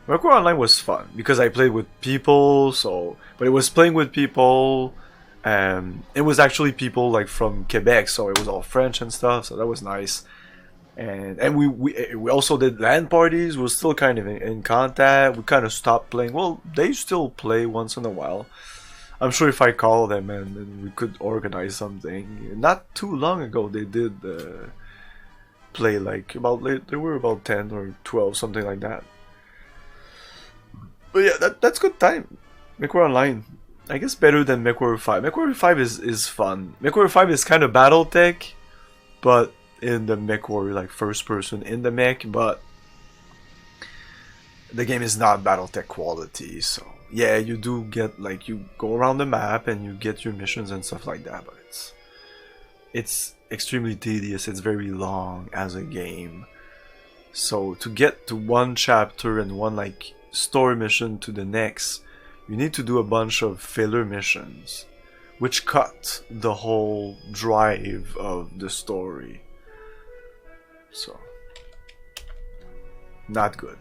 MechWarrior Online was fun because I played with people. But it was playing with people. It was actually people like from Quebec, so it was all French and stuff. So that was nice. And we also did LAN parties. We were still kind of in contact. We kind of stopped playing. Well, they still play once in a while. I'm sure if I call them and we could organize something. Not too long ago, they did play like they were about 10 or 12, something like that. But yeah, that's good time. MechWarrior Online, I guess better than MechWarrior 5. MechWarrior 5 is fun. MechWarrior 5 is kind of BattleTech, but in the MechWarrior, like first person in the mech, but the game is not BattleTech quality, so yeah, you do get, like, you go around the map and you get your missions and stuff like that, but it's extremely tedious. It's very long as a game, so to get to one chapter and one like story mission to the next, you need to do a bunch of filler missions, which cut the whole drive of the story. So, not good.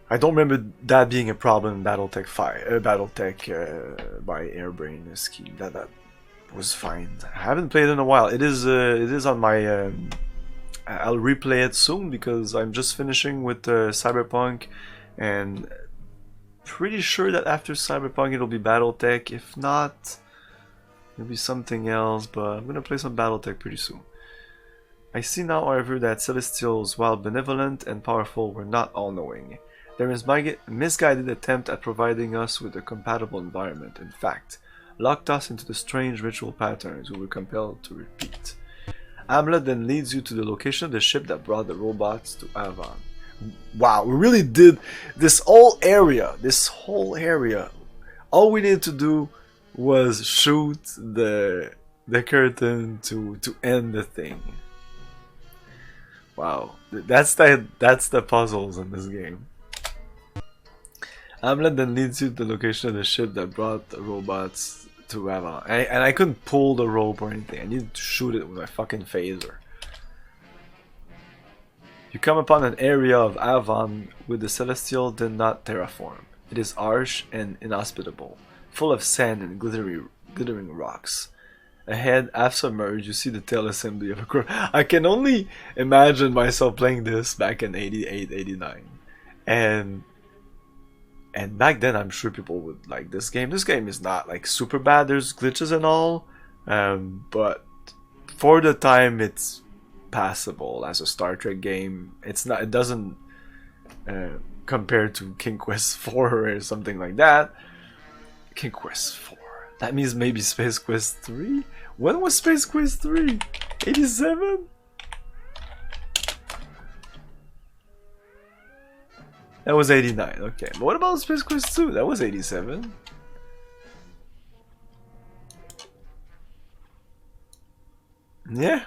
I don't remember that being a problem in BattleTech 5, BattleTech by Airbrain scheme. That was fine. I haven't played it in a while. It is on my. I'll replay it soon because I'm just finishing with Cyberpunk, and pretty sure that after Cyberpunk it'll be BattleTech. If not, it'll be something else. But I'm gonna play some BattleTech pretty soon. I see now, however, that Celestials, while benevolent and powerful, were not all-knowing. Their misguided attempt at providing us with a compatible environment, in fact, locked us into the strange ritual patterns we were compelled to repeat. Amlet then leads you to the location of the ship that brought the robots to Avon. Wow, we really did this whole area. All we needed to do was shoot the curtain to end the thing. Wow, that's the puzzles in this game. Amlet then leads you to the location of the ship that brought the robots to Avon. And I couldn't pull the rope or anything. I needed to shoot it with my fucking phaser. You come upon an area of Avon where the Celestial did not terraform. It is harsh and inhospitable, full of sand and glittering rocks. Ahead, half submerged, you see the tail assembly of a crew. I can only imagine myself playing this back in 88, 89. And back then, I'm sure people would like this game. This game is not like super bad. There's glitches and all, but for the time, it's passable as a Star Trek game. It's not. It doesn't compare to King Quest 4 or something like that. King Quest 4. That means maybe Space Quest 3. When was Space Quest 3? 87. That was 89, okay. But what about Space Quest 2? That was 87. Yeah.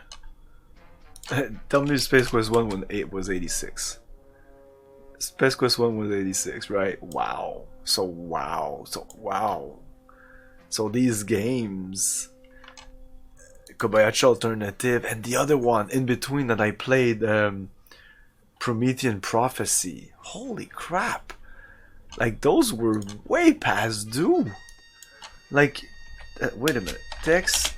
Tell me Space Quest 1 when 8 was 86. Space Quest 1 was 86, right? Wow. So wow. So these games, Kobayashi Alternative, and the other one in between that I played, Promethean Prophecy. Holy crap. Like, those were way past due. Like, wait a minute. Text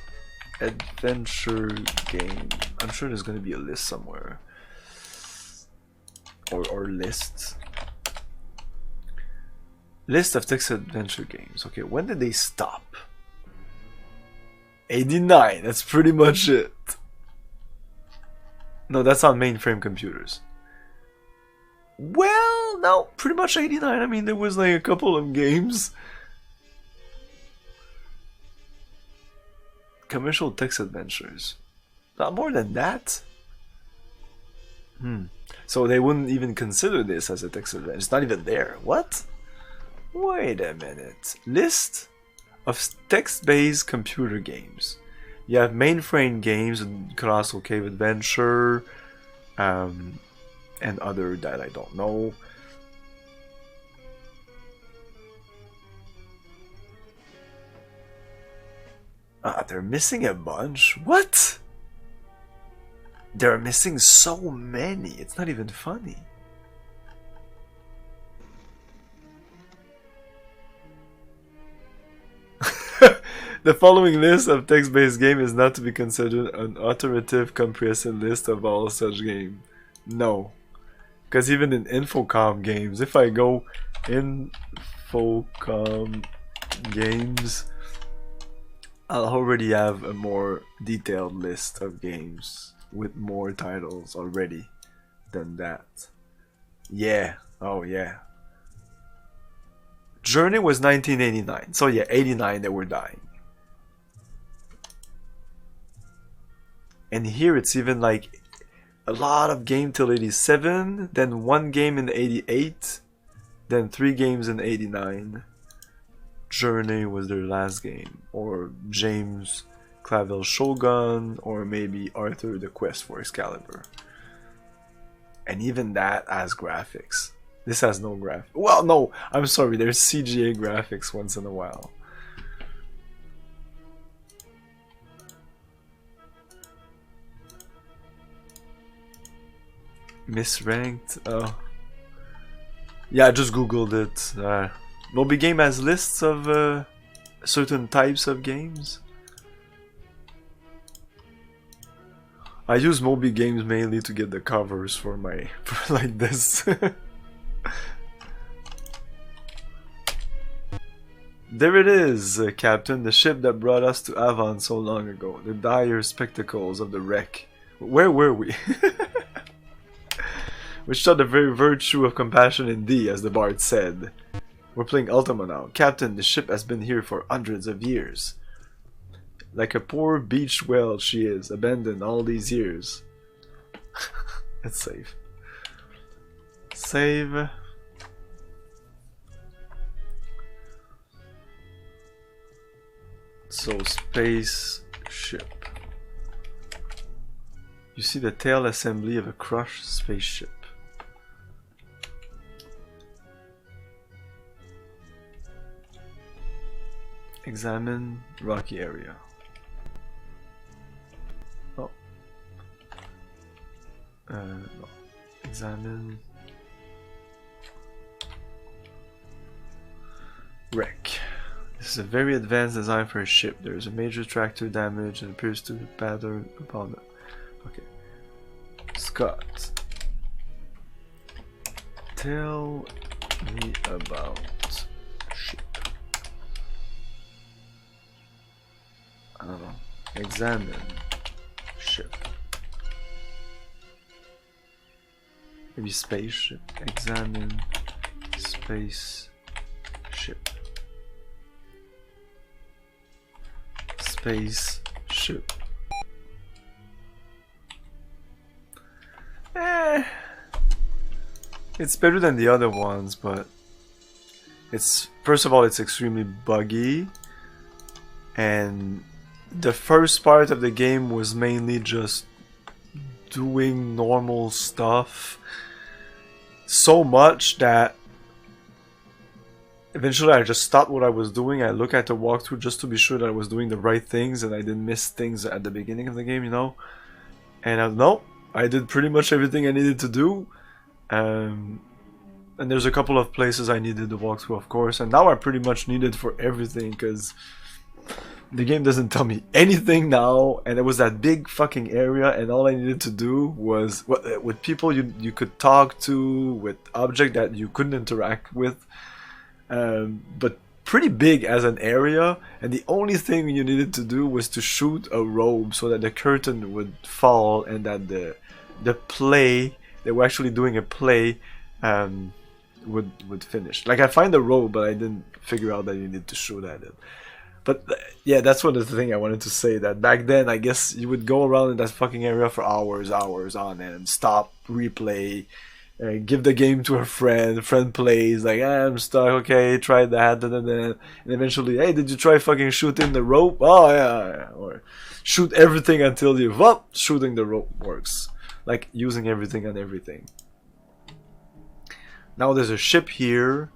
adventure game. I'm sure there's gonna be a list somewhere. Or lists. List of text adventure games. Okay, when did they stop? 89. That's pretty much it. No, that's on mainframe computers. Well, no, pretty much 89. I mean, there was like a couple of games. Commercial text adventures. Not more than that. So they wouldn't even consider this as a text adventure. It's not even there. What? Wait a minute. List of text-based computer games. You have mainframe games and Colossal Cave Adventure, and other that I don't know. They're missing a bunch. What? They're missing so many. It's not even funny. The following list of text-based game is not to be considered an authoritative, comprehensive list of all such games. No. Because even in Infocom games, if I go Infocom games, I'll already have a more detailed list of games with more titles already than that. Yeah. Oh yeah. Journey was 1989. So yeah, 89 they were dying. And here it's even like a lot of game till 87, then one game in 88, then 3 games in 89. Journey was their last game, or James Clavel Shogun, or maybe Arthur the Quest for Excalibur. And even that has graphics. This has no graphics. Well, no, I'm sorry, there's CGA graphics once in a while. Misranked? Oh. Yeah, I just googled it. Moby Game has lists of certain types of games. I use Moby Games mainly to get the covers for my for like this. There it is, Captain, the ship that brought us to Avon so long ago. The dire spectacles of the wreck. Where were we? Which taught the very virtue of compassion in thee, as the bard said. We're playing Ultima now. Captain, the ship has been here for hundreds of years. Like a poor beached whale she is, abandoned all these years. Let's save. Save. So, spaceship. You see the tail assembly of a crushed spaceship. Examine rocky area. Oh. No. Examine wreck. This is a very advanced design for a ship. There is a major tractor damage and appears to be patterned upon it. Okay. Scott. Tell me about ship. I don't know. Examine ship. Maybe spaceship. Examine space ship. Space ship. It's better than the other ones, but it's, first of all, it's extremely buggy, and the first part of the game was mainly just doing normal stuff. So much that eventually I just stopped what I was doing. I looked at the walkthrough just to be sure that I was doing the right things and I didn't miss things at the beginning of the game, you know. And no, I did pretty much everything I needed to do. And there's a couple of places I needed to walk through, of course. And now I pretty much need it for everything because the game doesn't tell me anything now. And it was that big fucking area, and all I needed to do was with people you could talk to, with objects that you couldn't interact with. But pretty big as an area, and the only thing you needed to do was to shoot a robe so that the curtain would fall and that the play, they were actually doing a play, would finish. Like, I find the robe, but I didn't figure out that you need to shoot at it. But yeah, that's one of the things I wanted to say, that back then I guess you would go around in that fucking area for hours on end, stop, replay, give the game to a friend plays, like, I'm stuck, okay, try that, and eventually, hey, did you try fucking shooting the rope? Oh yeah. Or shoot everything until you, shooting the rope works. Like, using everything on everything. Now there's a ship here.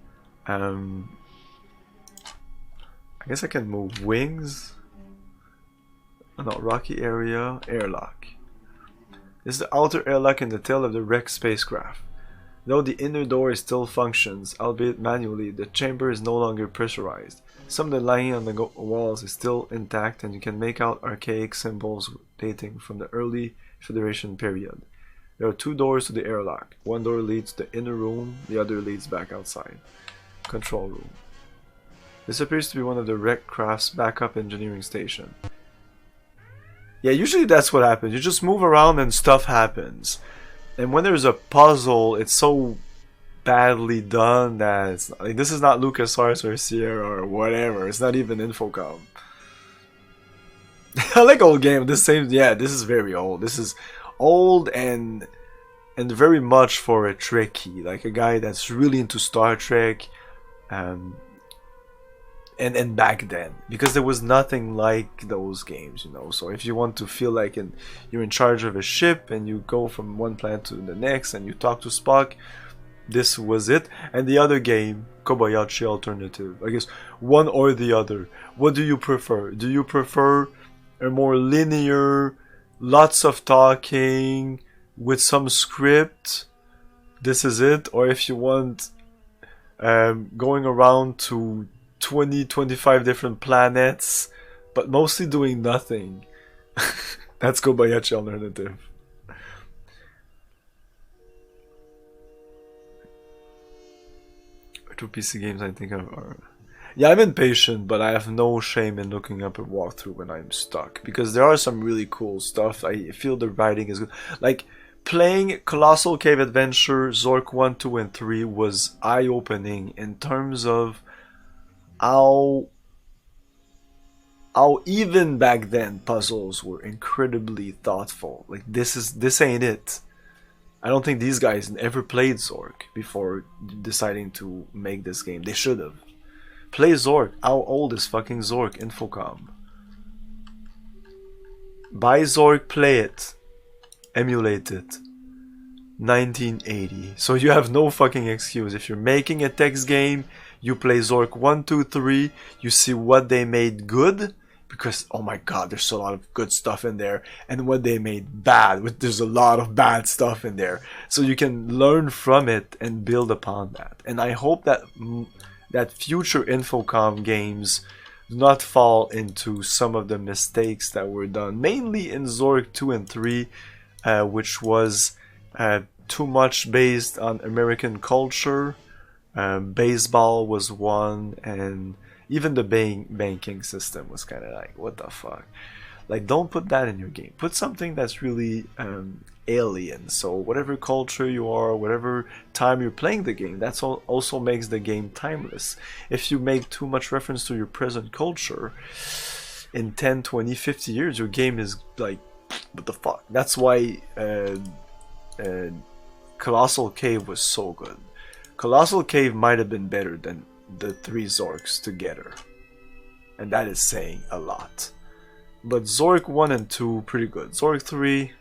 I guess I can move wings. Oh, no, rocky area, airlock. This is the outer airlock in the tail of the wrecked spacecraft. Though the inner door still functions, albeit manually, the chamber is no longer pressurized. Some of the lighting on the walls is still intact, and you can make out archaic symbols dating from the early Federation period. There are 2 doors to the airlock. One door leads to the inner room, the other leads back outside. Control room. This appears to be one of the wrecked craft's backup engineering station. Yeah, usually that's what happens. You just move around and stuff happens. And when there's a puzzle, it's so badly done that it's not, like, this is not LucasArts or Sierra or whatever. It's not even Infocom. I like old game. This is very old. This is old and very much for a Trekkie, like a guy that's really into Star Trek. And back then, because there was nothing like those games, you know. So if you want to feel like you're in charge of a ship and you go from one planet to the next and you talk to Spock, this was it. And the other game, Kobayashi Alternative, I guess one or the other. What do you prefer? Do you prefer a more linear, lots of talking with some script? This is it. Or if you want going around to 20-25 different planets, but mostly doing nothing. That's Kobayashi Alternative. Two PC games I think are... Yeah, I'm impatient, but I have no shame in looking up a walkthrough when I'm stuck, because there are some really cool stuff. I feel the writing is good. Like, playing Colossal Cave Adventure, Zork 1, 2, and 3 was eye-opening in terms of how even back then puzzles were incredibly thoughtful. Like, this ain't it. I don't think these guys ever played Zork before deciding to make this game. They should have. Play Zork. How old is fucking Zork? Infocom. Buy Zork, play it. Emulate it. 1980. So you have no fucking excuse. If you're making a text game, you play Zork 1, 2, 3, you see what they made good, because oh my god, there's a lot of good stuff in there, and what they made bad, there's a lot of bad stuff in there. So you can learn from it and build upon that. And I hope that future Infocom games do not fall into some of the mistakes that were done, mainly in Zork 2 and 3, which was too much based on American culture. Baseball was one, and even the banking system was kind of like, what the fuck? Like, don't put that in your game. Put something that's really alien. So whatever culture you are, whatever time you're playing the game, that's also makes the game timeless. If you make too much reference to your present culture, in 10, 20, 50 years, your game is like, what the fuck? That's why Colossal Cave was so good. Colossal Cave might have been better than the 3 Zorks together. And that is saying a lot. But Zork 1 and 2, pretty good. Zork 3,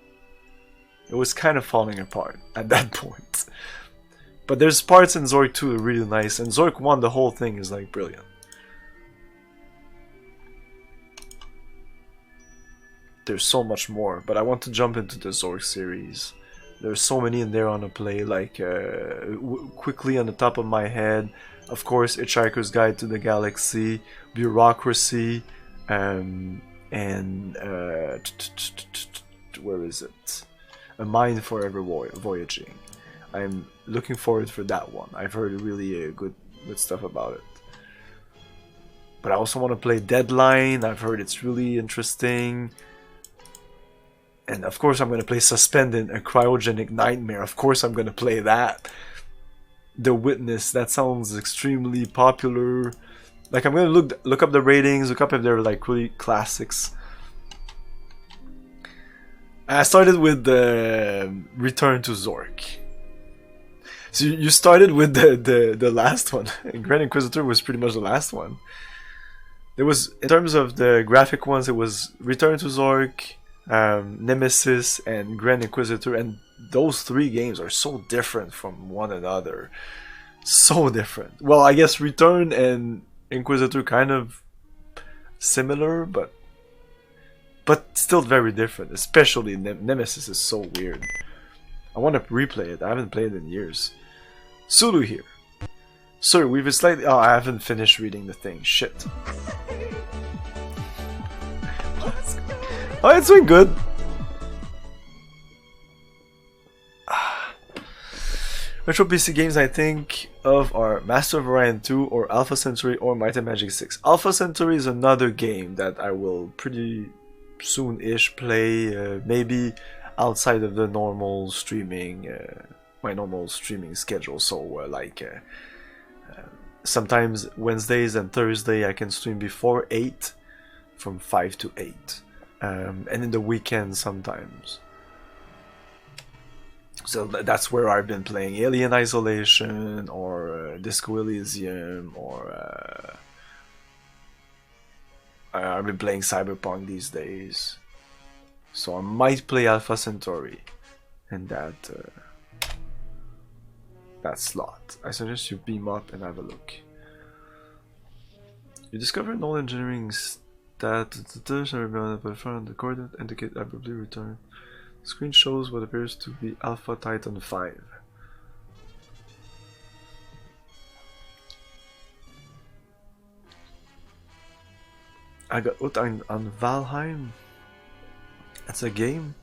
it was kind of falling apart at that point. But there's parts in Zork 2 that are really nice, and Zork 1, the whole thing is like brilliant. There's so much more, but I want to jump into the Zork series. There's so many in there on the play, like quickly on the top of my head. Of course, Hitchhiker's Guide to the Galaxy, Bureaucracy, and where is it? A Mind Forever Voyaging. I'm looking forward for that one. I've heard really good stuff about it. But I also want to play Deadline. I've heard it's really interesting. And of course I'm going to play Suspended, A Cryogenic Nightmare. Of course I'm going to play that. The Witness, that sounds extremely popular. Like, I'm going to look up the ratings, look up if they're like really classics. I started with the Return to Zork. So you started with the last one. Grand Inquisitor was pretty much the last one. There was, in terms of the graphic ones, it was Return to Zork, Nemesis, and Grand Inquisitor, and those three games are so different from one another. So different. Well, I guess Return and Inquisitor kind of similar, but still very different. Especially Nemesis is so weird. I want to replay it. I haven't played it in years. Sulu here. Sir, we've slightly... Oh, I haven't finished reading the thing. Shit. Oh, it's been good. Retro PC games I think of are Master of Orion 2 or Alpha Centauri or Might and Magic 6. Alpha Centauri is another game that I will pretty soon-ish play, maybe outside of the normal streaming, my normal streaming schedule. So sometimes Wednesdays and Thursday I can stream before 8, from 5 to 8, and in the weekend sometimes. So that's where I've been playing Alien Isolation or Disco Elysium, or I've been playing Cyberpunk these days. So I might play Alpha Centauri in that slot. I suggest you beam up and have a look. You discover an old engineering stat the coordinate indicate abruptly return. Screen shows what appears to be Alpha Titan 5. I got Utain on Valheim. That's a game?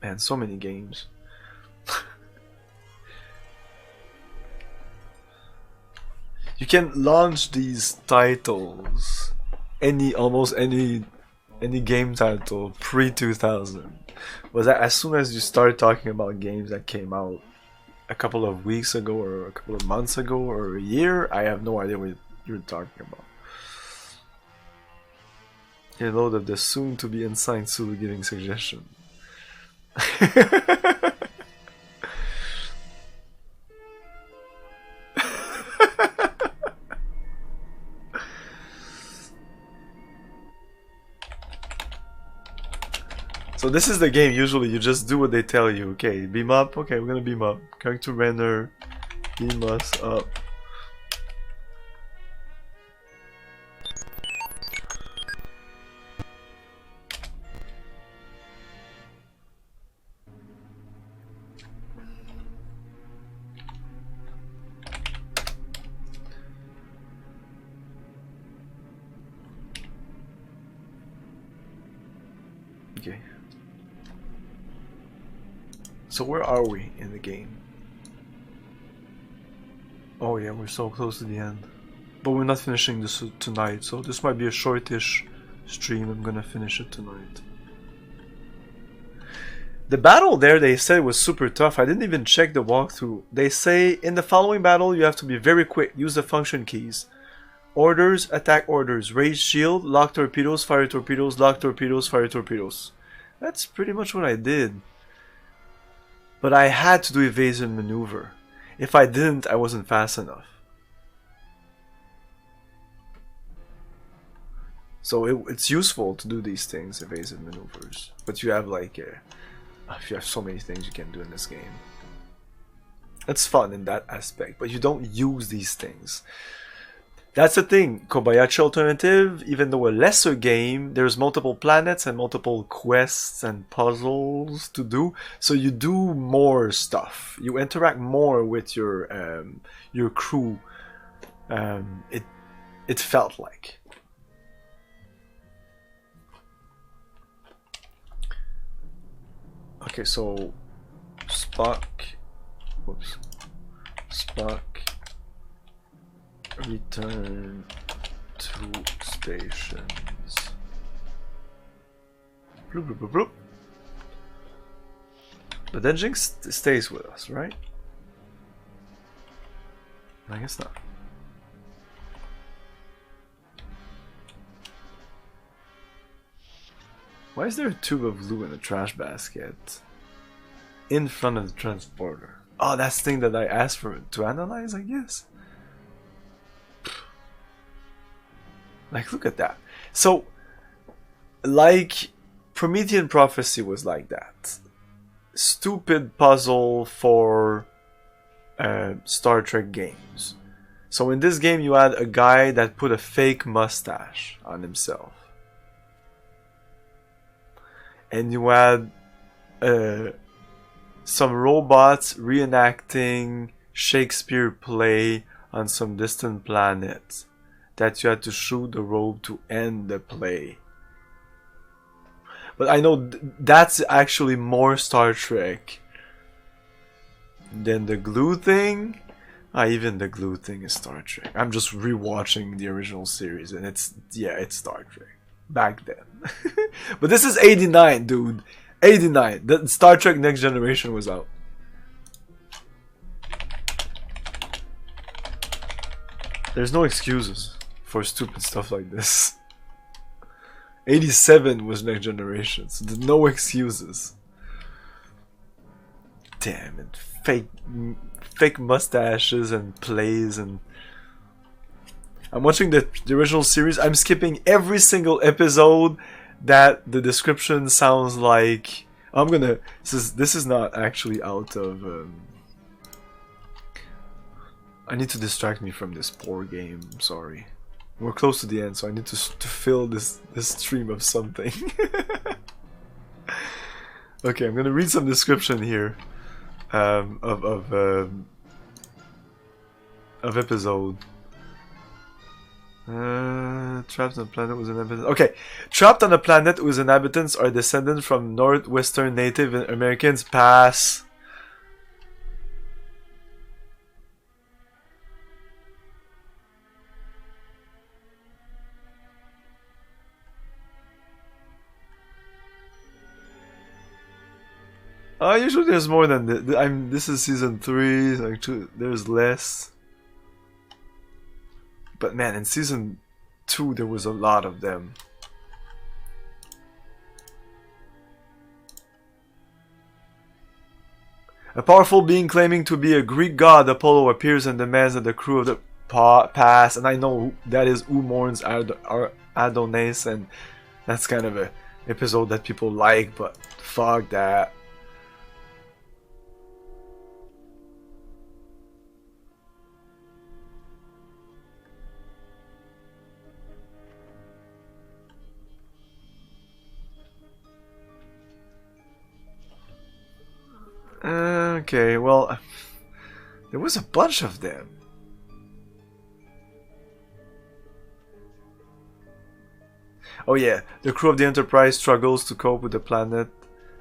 Man, so many games. You can launch these titles, almost any game title pre-2000. Was that as soon as you start talking about games that came out a couple of weeks ago or a couple of months ago or a year, I have no idea what you're talking about. A load of the soon-to-be insane Sulu giving suggestion. So this is the game, usually you just do what they tell you. Okay, beam up, okay, we're gonna beam up. Character render, beam us up. Okay. So where are we in the game? Oh yeah, we're so close to the end. But we're not finishing this tonight, so this might be a shortish stream. I'm gonna finish it tonight. The battle there, they said was super tough. I didn't even check the walkthrough. They say in the following battle you have to be very quick. Use the function keys. Orders, attack orders, raise shield, lock torpedoes, fire torpedoes, lock torpedoes, fire torpedoes. That's pretty much what I did. But I had to do evasion maneuver. If I didn't, I wasn't fast enough. So it's useful to do these things, evasive maneuvers. But you have like, if you have so many things you can do in this game. It's fun in that aspect, but you don't use these things. That's the thing. Kobayashi Alternative, even though a lesser game, there's multiple planets and multiple quests and puzzles to do. So you do more stuff. You interact more with your crew. It felt like. Okay, so Spock. Whoops. Spock. Return to stations. Bloop, bloop, bloop, bloop. But then Jinx stays with us, right? I guess not. Why is there a tube of glue in a trash basket in front of the transporter? Oh, that's the thing that I asked for to analyze, I guess. Like, look at that. So, like, Promethean Prophecy was like that. Stupid puzzle for Star Trek games. So in this game you had a guy that put a fake mustache on himself. And you had some robots reenacting Shakespeare play on some distant planet that you had to shoot the rope to end the play. But I know that's actually more Star Trek than the glue thing. Even the glue thing is Star Trek. I'm just rewatching the original series and it's Star Trek. Back then. But this is 89, dude. 89. The Star Trek Next Generation was out. There's no excuses for stupid stuff like this. 87 was Next Generation, so there's no excuses. Damn it. Fake mustaches and plays and... I'm watching the original series. I'm skipping every single episode that the description sounds like... I'm gonna... This is not actually out of... I need to distract me from this poor game. I'm sorry. We're close to the end, so I need to fill this stream of something. Okay, I'm gonna read some description here of episode. Trapped on a planet with inhabitants. Okay, trapped on a planet whose inhabitants are descended from northwestern Native Americans. Pass. Usually there's more than this. This is season 3. Like there's less. But man, in season 2 there was a lot of them. A powerful being claiming to be a Greek god, Apollo, appears and demands that the crew of the pass. And I know that is Umorn's Adonis, and that's kind of a episode that people like, but fuck that. Okay, well, there was a bunch of them. Oh yeah, the crew of the Enterprise struggles to cope with the planet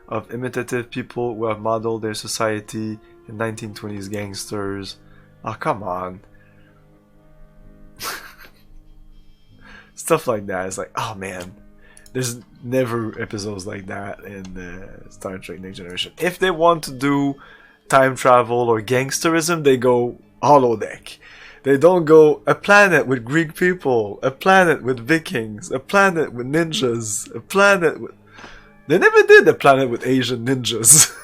of imitative people who have modeled their society in 1920s gangsters. Oh, come on. Stuff like that. It's like, oh man. There's never episodes like that in Star Trek Next Generation. If they want to do time travel or gangsterism, they go holodeck. They don't go a planet with Greek people, a planet with Vikings, a planet with ninjas, a planet with... They never did a planet with Asian ninjas.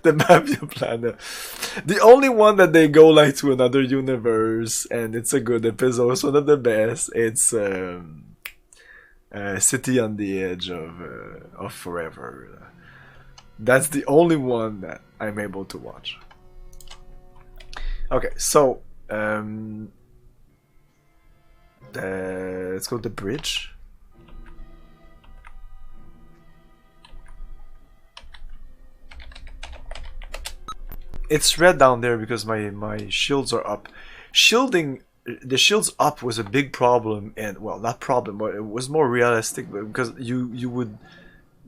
the Mafia Planet. The only one that they go like to another universe, and it's a good episode. It's one of the best. It's City on the Edge of Forever. That's the only one that I'm able to watch. Okay, so let's go to the bridge. It's red down there because my shields are up. The shields up was a big problem, and well, not problem, but it was more realistic because you would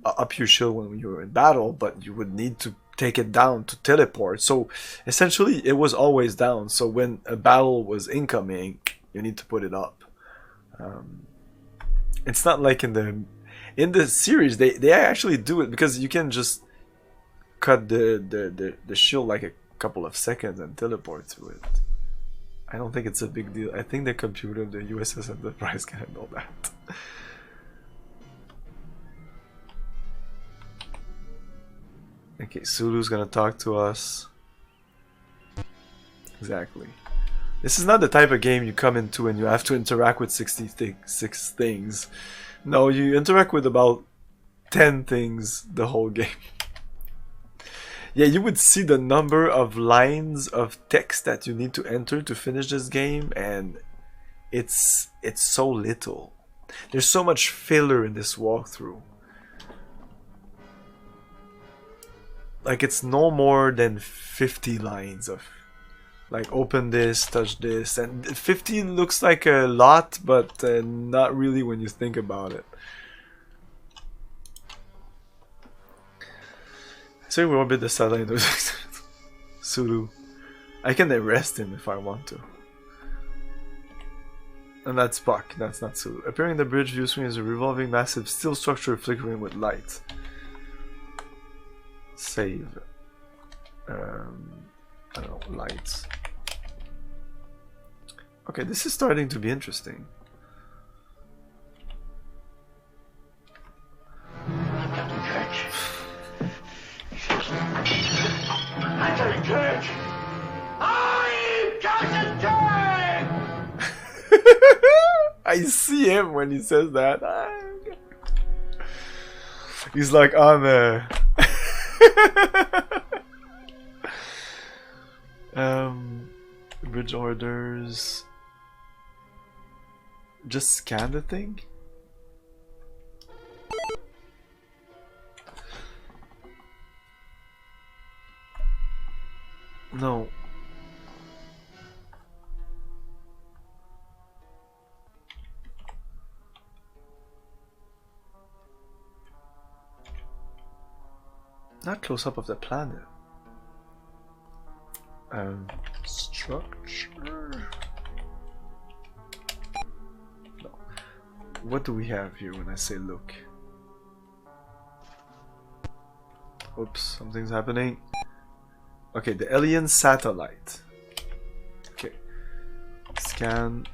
up your shield when you were in battle, but you would need to take it down to teleport. So essentially, it was always down. So when a battle was incoming, you need to put it up. It's not like in the series they actually do it because you can just cut the shield like a couple of seconds and teleport to it. I don't think it's a big deal. I think the computer, the USS Enterprise can handle that. Okay, Sulu's gonna talk to us. Exactly. This is not the type of game you come into and you have to interact with 66 things. No, you interact with about 10 things the whole game. Yeah, you would see the number of lines of text that you need to enter to finish this game, and it's so little. There's so much filler in this walkthrough. Like, it's no more than 50 lines of like, open this, touch this, and 15 looks like a lot, but not really when you think about it. So we orbit the satellite. Sulu. I can arrest him if I want to. And that's Puck, that's not Sulu. Appearing in the bridge view screen is a revolving massive steel structure flickering with light. Save. I don't know, lights. Okay, this is starting to be interesting. Captain Kirk! I'm Captain Kirk! I see him when he says that. He's like, I'm bridge orders. Just scan the thing? No. Not close up of the planet. Structure. No. What do we have here when I say look? Oops, something's happening. Okay, the alien satellite. Okay. Scan.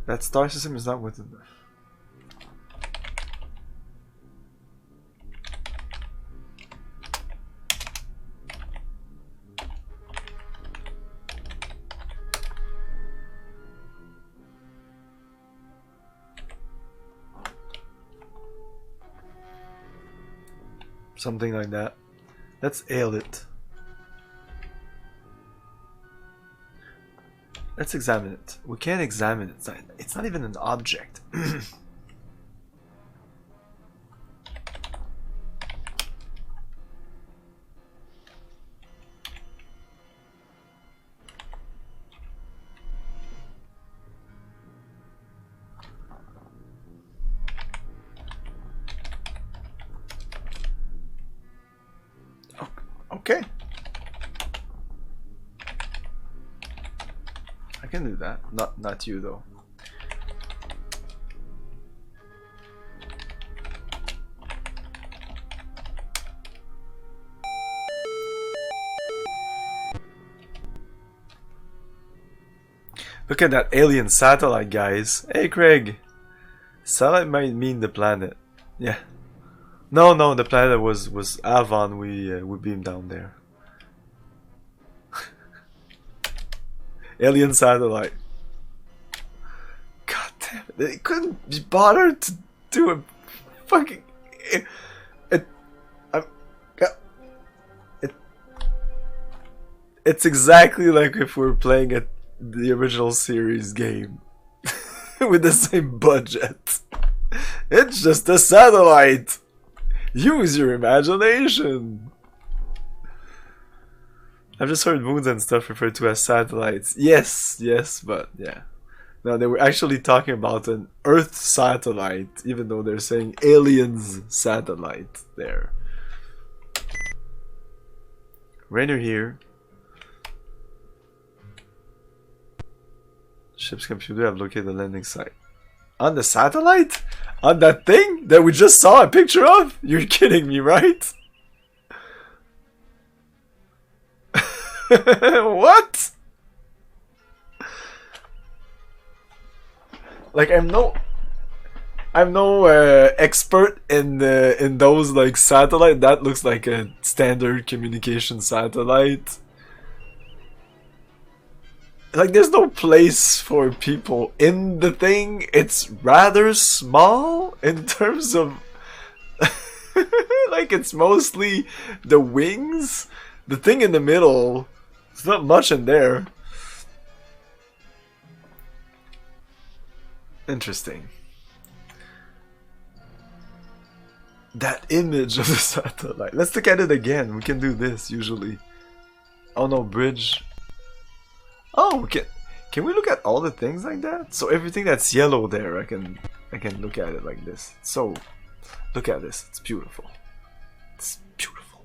That star system is not within there. Something like that. Let's ale it. Let's examine it. We can't examine it. It's not even an object. Okay. I can do that. Not you though. Look at that alien satellite, guys. Hey, Craig. Satellite might mean the planet. Yeah. No, the planet was Avon. We beamed down there. Alien satellite. God damn it! They couldn't be bothered to do a fucking. It's exactly like if we were playing the original series game with the same budget. It's just a satellite. Use your imagination. I've just heard moons and stuff referred to as satellites. Yes, but yeah. No, they were actually talking about an Earth satellite, even though they're saying aliens satellite there. Rainer here. Ship's computer have located the landing site. On the satellite? On that thing that we just saw a picture of? You're kidding me, right? What? Like I'm no expert in those like satellite. That looks like a standard communication satellite. Like there's no place for people in the thing. It's rather small in terms of like it's mostly the wings. The thing in the middle, there's not much in there. Interesting. That image of the satellite. Let's look at it again. We can do this usually. Oh no, bridge. Oh, can we look at all the things like that? So everything that's yellow there, I can look at it like this. So, look at this. It's beautiful. It's beautiful.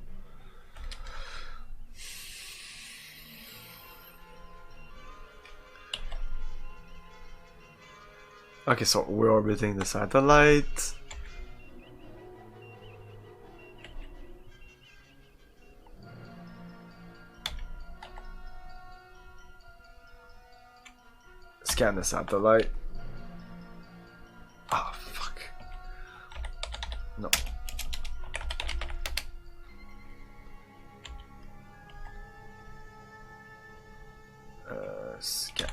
Okay, so we're orbiting the satellite. Scan the satellite. Ah, fuck. No. Scan.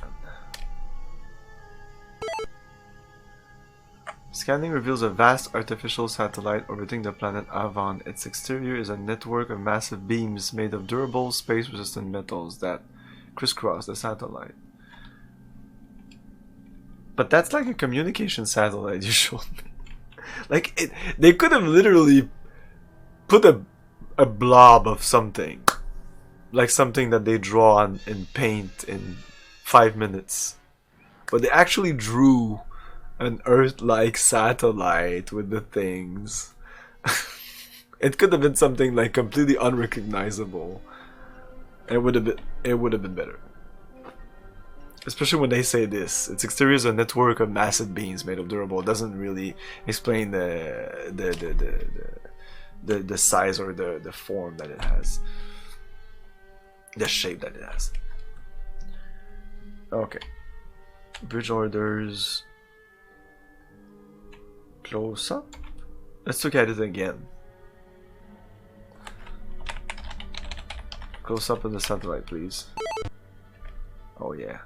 Scanning reveals a vast artificial satellite orbiting the planet Avon. Its exterior is a network of massive beams made of durable, space-resistant metals that crisscross the satellite. But that's like a communication satellite you showed me. Like, they could have literally put a blob of something. Like something that they draw on in paint in 5 minutes. But they actually drew an Earth-like satellite with the things. It could have been something like completely unrecognizable. It would have been better. Especially when they say this, its exterior is a network of massive beams made of durable. It doesn't really explain the size or the form that it has, the shape that it has. Okay, bridge orders. Close up. Let's look at it again. Close up of the satellite, please. Oh yeah.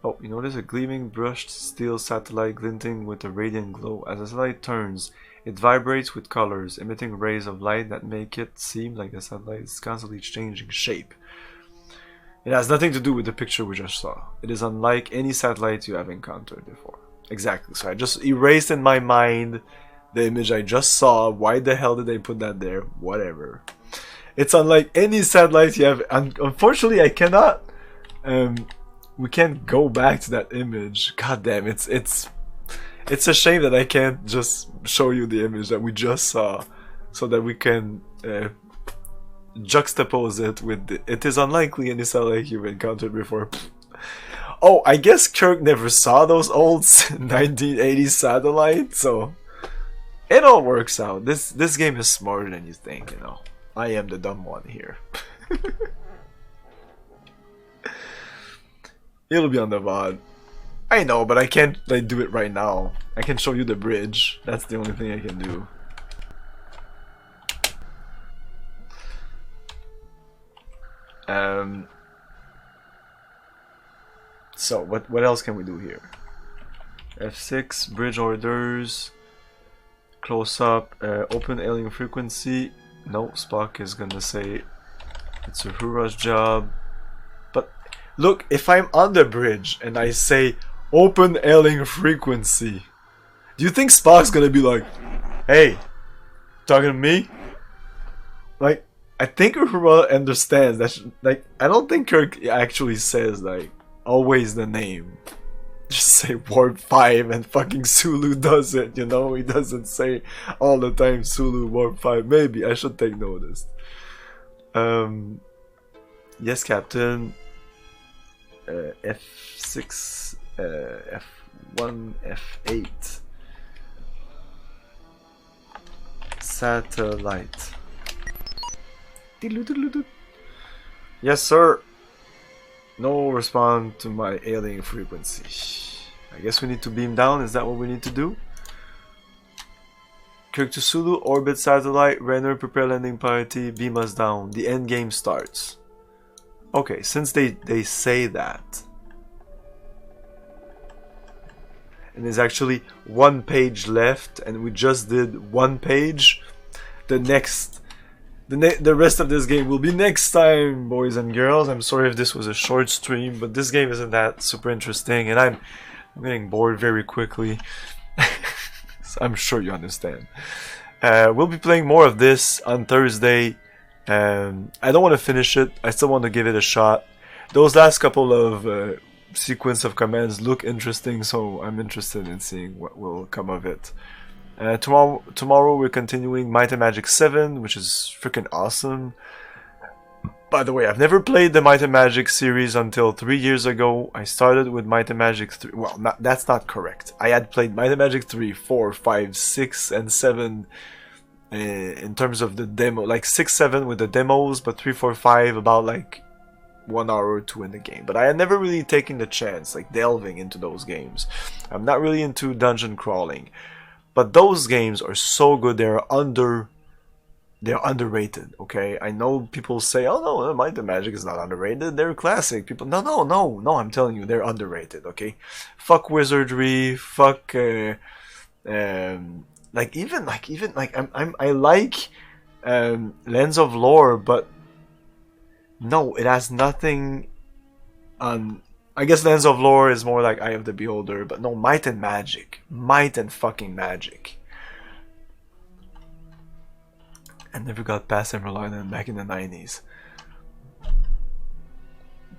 Oh, you notice a gleaming brushed steel satellite glinting with a radiant glow. As the satellite turns, it vibrates with colors, emitting rays of light that make it seem like the satellite is constantly changing shape. It has nothing to do with the picture we just saw. It is unlike any satellite you have encountered before. Exactly, so I just erased in my mind the image I just saw. Why the hell did they put that there? Whatever. It's unlike any satellite you have. Unfortunately, I cannot... we can't go back to that image. God damn, it's a shame that I can't just show you the image that we just saw, so that we can juxtapose it with it is unlikely any satellite you've encountered before. Oh, I guess Kirk never saw those old 1980s satellites, so it all works out. This game is smarter than you think, you know. I am the dumb one here. It'll be on the VOD. I know, but I can't like do it right now. I can show you the bridge. That's the only thing I can do. So what else can we do here? F6, bridge orders, close up, open alien frequency. No, Spock is gonna say it's Uhura's job. But look, if I'm on the bridge and I say open alien frequency, do you think Spock's gonna be like, hey, talking to me? Like, I think Uhura understands that. Like, I don't think Kirk actually says like always the name. Just say warp 5 and fucking Sulu does it, you know? He doesn't say all the time Sulu warp 5. Maybe I should take notice. Yes, Captain. F6, F1, F8. Satellite. Yes, sir. No response to my alien frequency. I guess we need to beam down. Is that what we need to do? Kirk to Sulu, orbit satellite, Renner, prepare landing party, beam us down. The end game starts. Okay, since they say that. And there's actually one page left, and we just did one page. The rest of this game will be next time, boys and girls. I'm sorry if this was a short stream, but this game isn't that super interesting, and I'm getting bored very quickly. So I'm sure you understand. We'll be playing more of this on Thursday. I don't want to finish it. I still want to give it a shot. Those last couple of sequence of commands look interesting, so I'm interested in seeing what will come of it. Tomorrow we're continuing Might and Magic 7, which is freaking awesome. By the way, I've never played the Might and Magic series until 3 years ago. I started with Might and Magic 3. Well, that's not correct. I had played Might and Magic 3, 4, 5, 6, and 7 in terms of the demo. Like 6, 7 with the demos, but 3, 4, 5 about like 1 hour or 2 in the game. But I had never really taken the chance, like delving into those games. I'm not really into dungeon crawling. But those games are so good, they're underrated, okay? I know people say, oh no, Might and Magic is not underrated, they're classic. People, no, I'm telling you, they're underrated, okay? Fuck wizardry, fuck, I like Lens of Lore, but no, it has nothing on. I guess Lens of Lore is more like Eye of the Beholder, but no, Might and Magic. Might and fucking Magic. I never got past Emerald Island back in the 90s.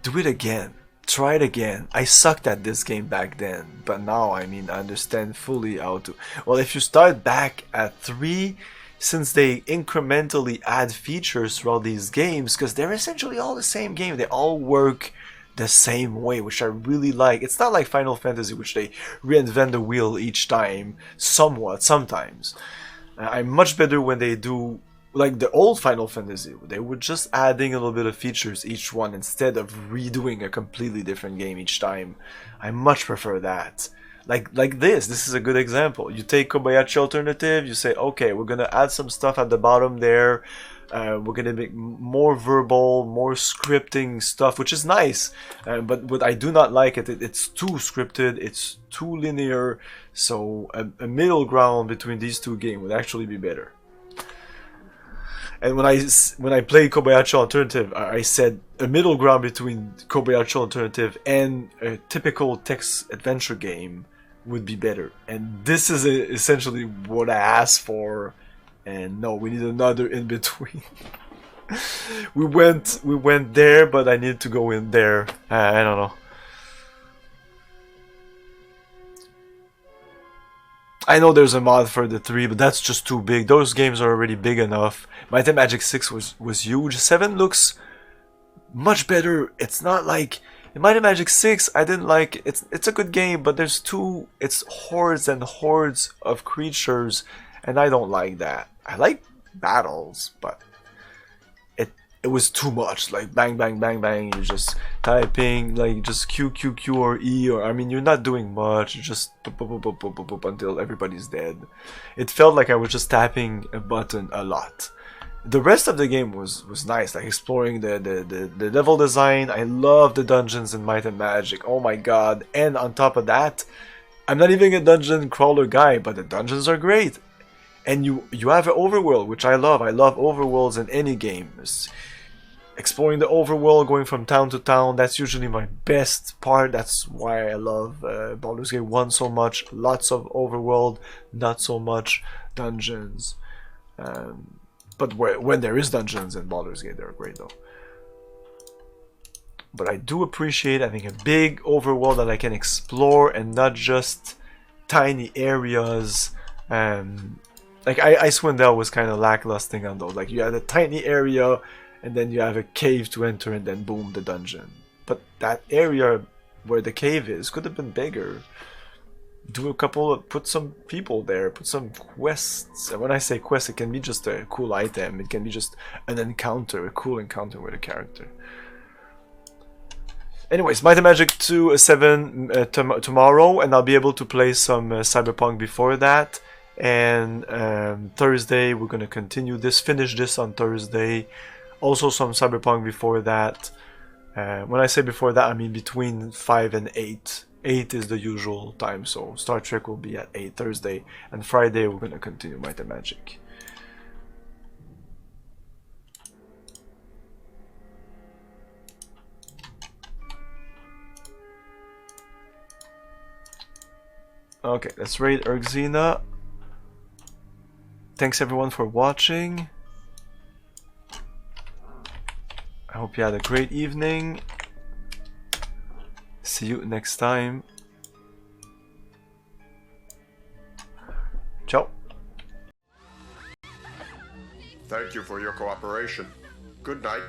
Do it again. Try it again. I sucked at this game back then, but now, I mean, I understand fully how to. Well, if you start back at 3, since they incrementally add features throughout these games, because they're essentially all the same game, they all work the same way, which I really like. It's not like Final Fantasy, which they reinvent the wheel each time, sometimes. I'm much better when they do, like the old Final Fantasy, they were just adding a little bit of features each one instead of redoing a completely different game each time. I much prefer that. Like this is a good example. You take Kobayashi Alternative, you say, okay, we're gonna add some stuff at the bottom there. We're gonna make more verbal, more scripting stuff, which is nice. But what I do not like it's too scripted, it's too linear. So a middle ground between these two games would actually be better. And when I played Kobayashi Alternative, I said a middle ground between Kobayashi Alternative and a typical text adventure game would be better. And this is essentially what I asked for. And no, we need another in between. we went there, but I need to go in there. I don't know. I know there's a mod for the 3, but that's just too big. Those games are already big enough. Might and Magic 6 was huge. 7 looks much better. It's not like in Might and Magic 6, I didn't like it. It's a good game, but it's hordes and hordes of creatures, and I don't like that. I like battles, but it it was too much. Like bang, bang, bang, bang. You're just typing like just Q, Q, Q, or E, or I mean, you're not doing much. You're just boop, boop, boop, boop, boop, boop, boop, until everybody's dead. It felt like I was just tapping a button a lot. The rest of the game was nice, like exploring the level design. I love the dungeons in Might and Magic. Oh my god! And on top of that, I'm not even a dungeon crawler guy, but the dungeons are great. And you have an overworld, which I love. I love overworlds in any games. Exploring the overworld, going from town to town, that's usually my best part. That's why I love Baldur's Gate 1 so much. Lots of overworld, not so much dungeons. But when there is dungeons in Baldur's Gate, they're great though. But I do appreciate having a big overworld that I can explore and not just tiny areas. Like Icewind Dale was kind of lacklusting on those. Like you had a tiny area and then you have a cave to enter and then boom, the dungeon. But that area where the cave is could have been bigger. Do a couple, put some people there, put some quests. And when I say quest, it can be just a cool item. It can be just an encounter, a cool encounter with a character. Anyways, Might and Magic 2 7 tomorrow, and I'll be able to play some Cyberpunk before that. And Thursday we're gonna continue this, finish this on Thursday. Also some Cyberpunk before that. When I say before that, I mean between 5 and 8. 8 is the usual time, so Star Trek will be at 8 Thursday, and Friday we're gonna continue Might and Magic. Okay, let's raid Erxina. Thanks everyone for watching. I hope you had a great evening. See you next time. Ciao. Thank you for your cooperation. Good night.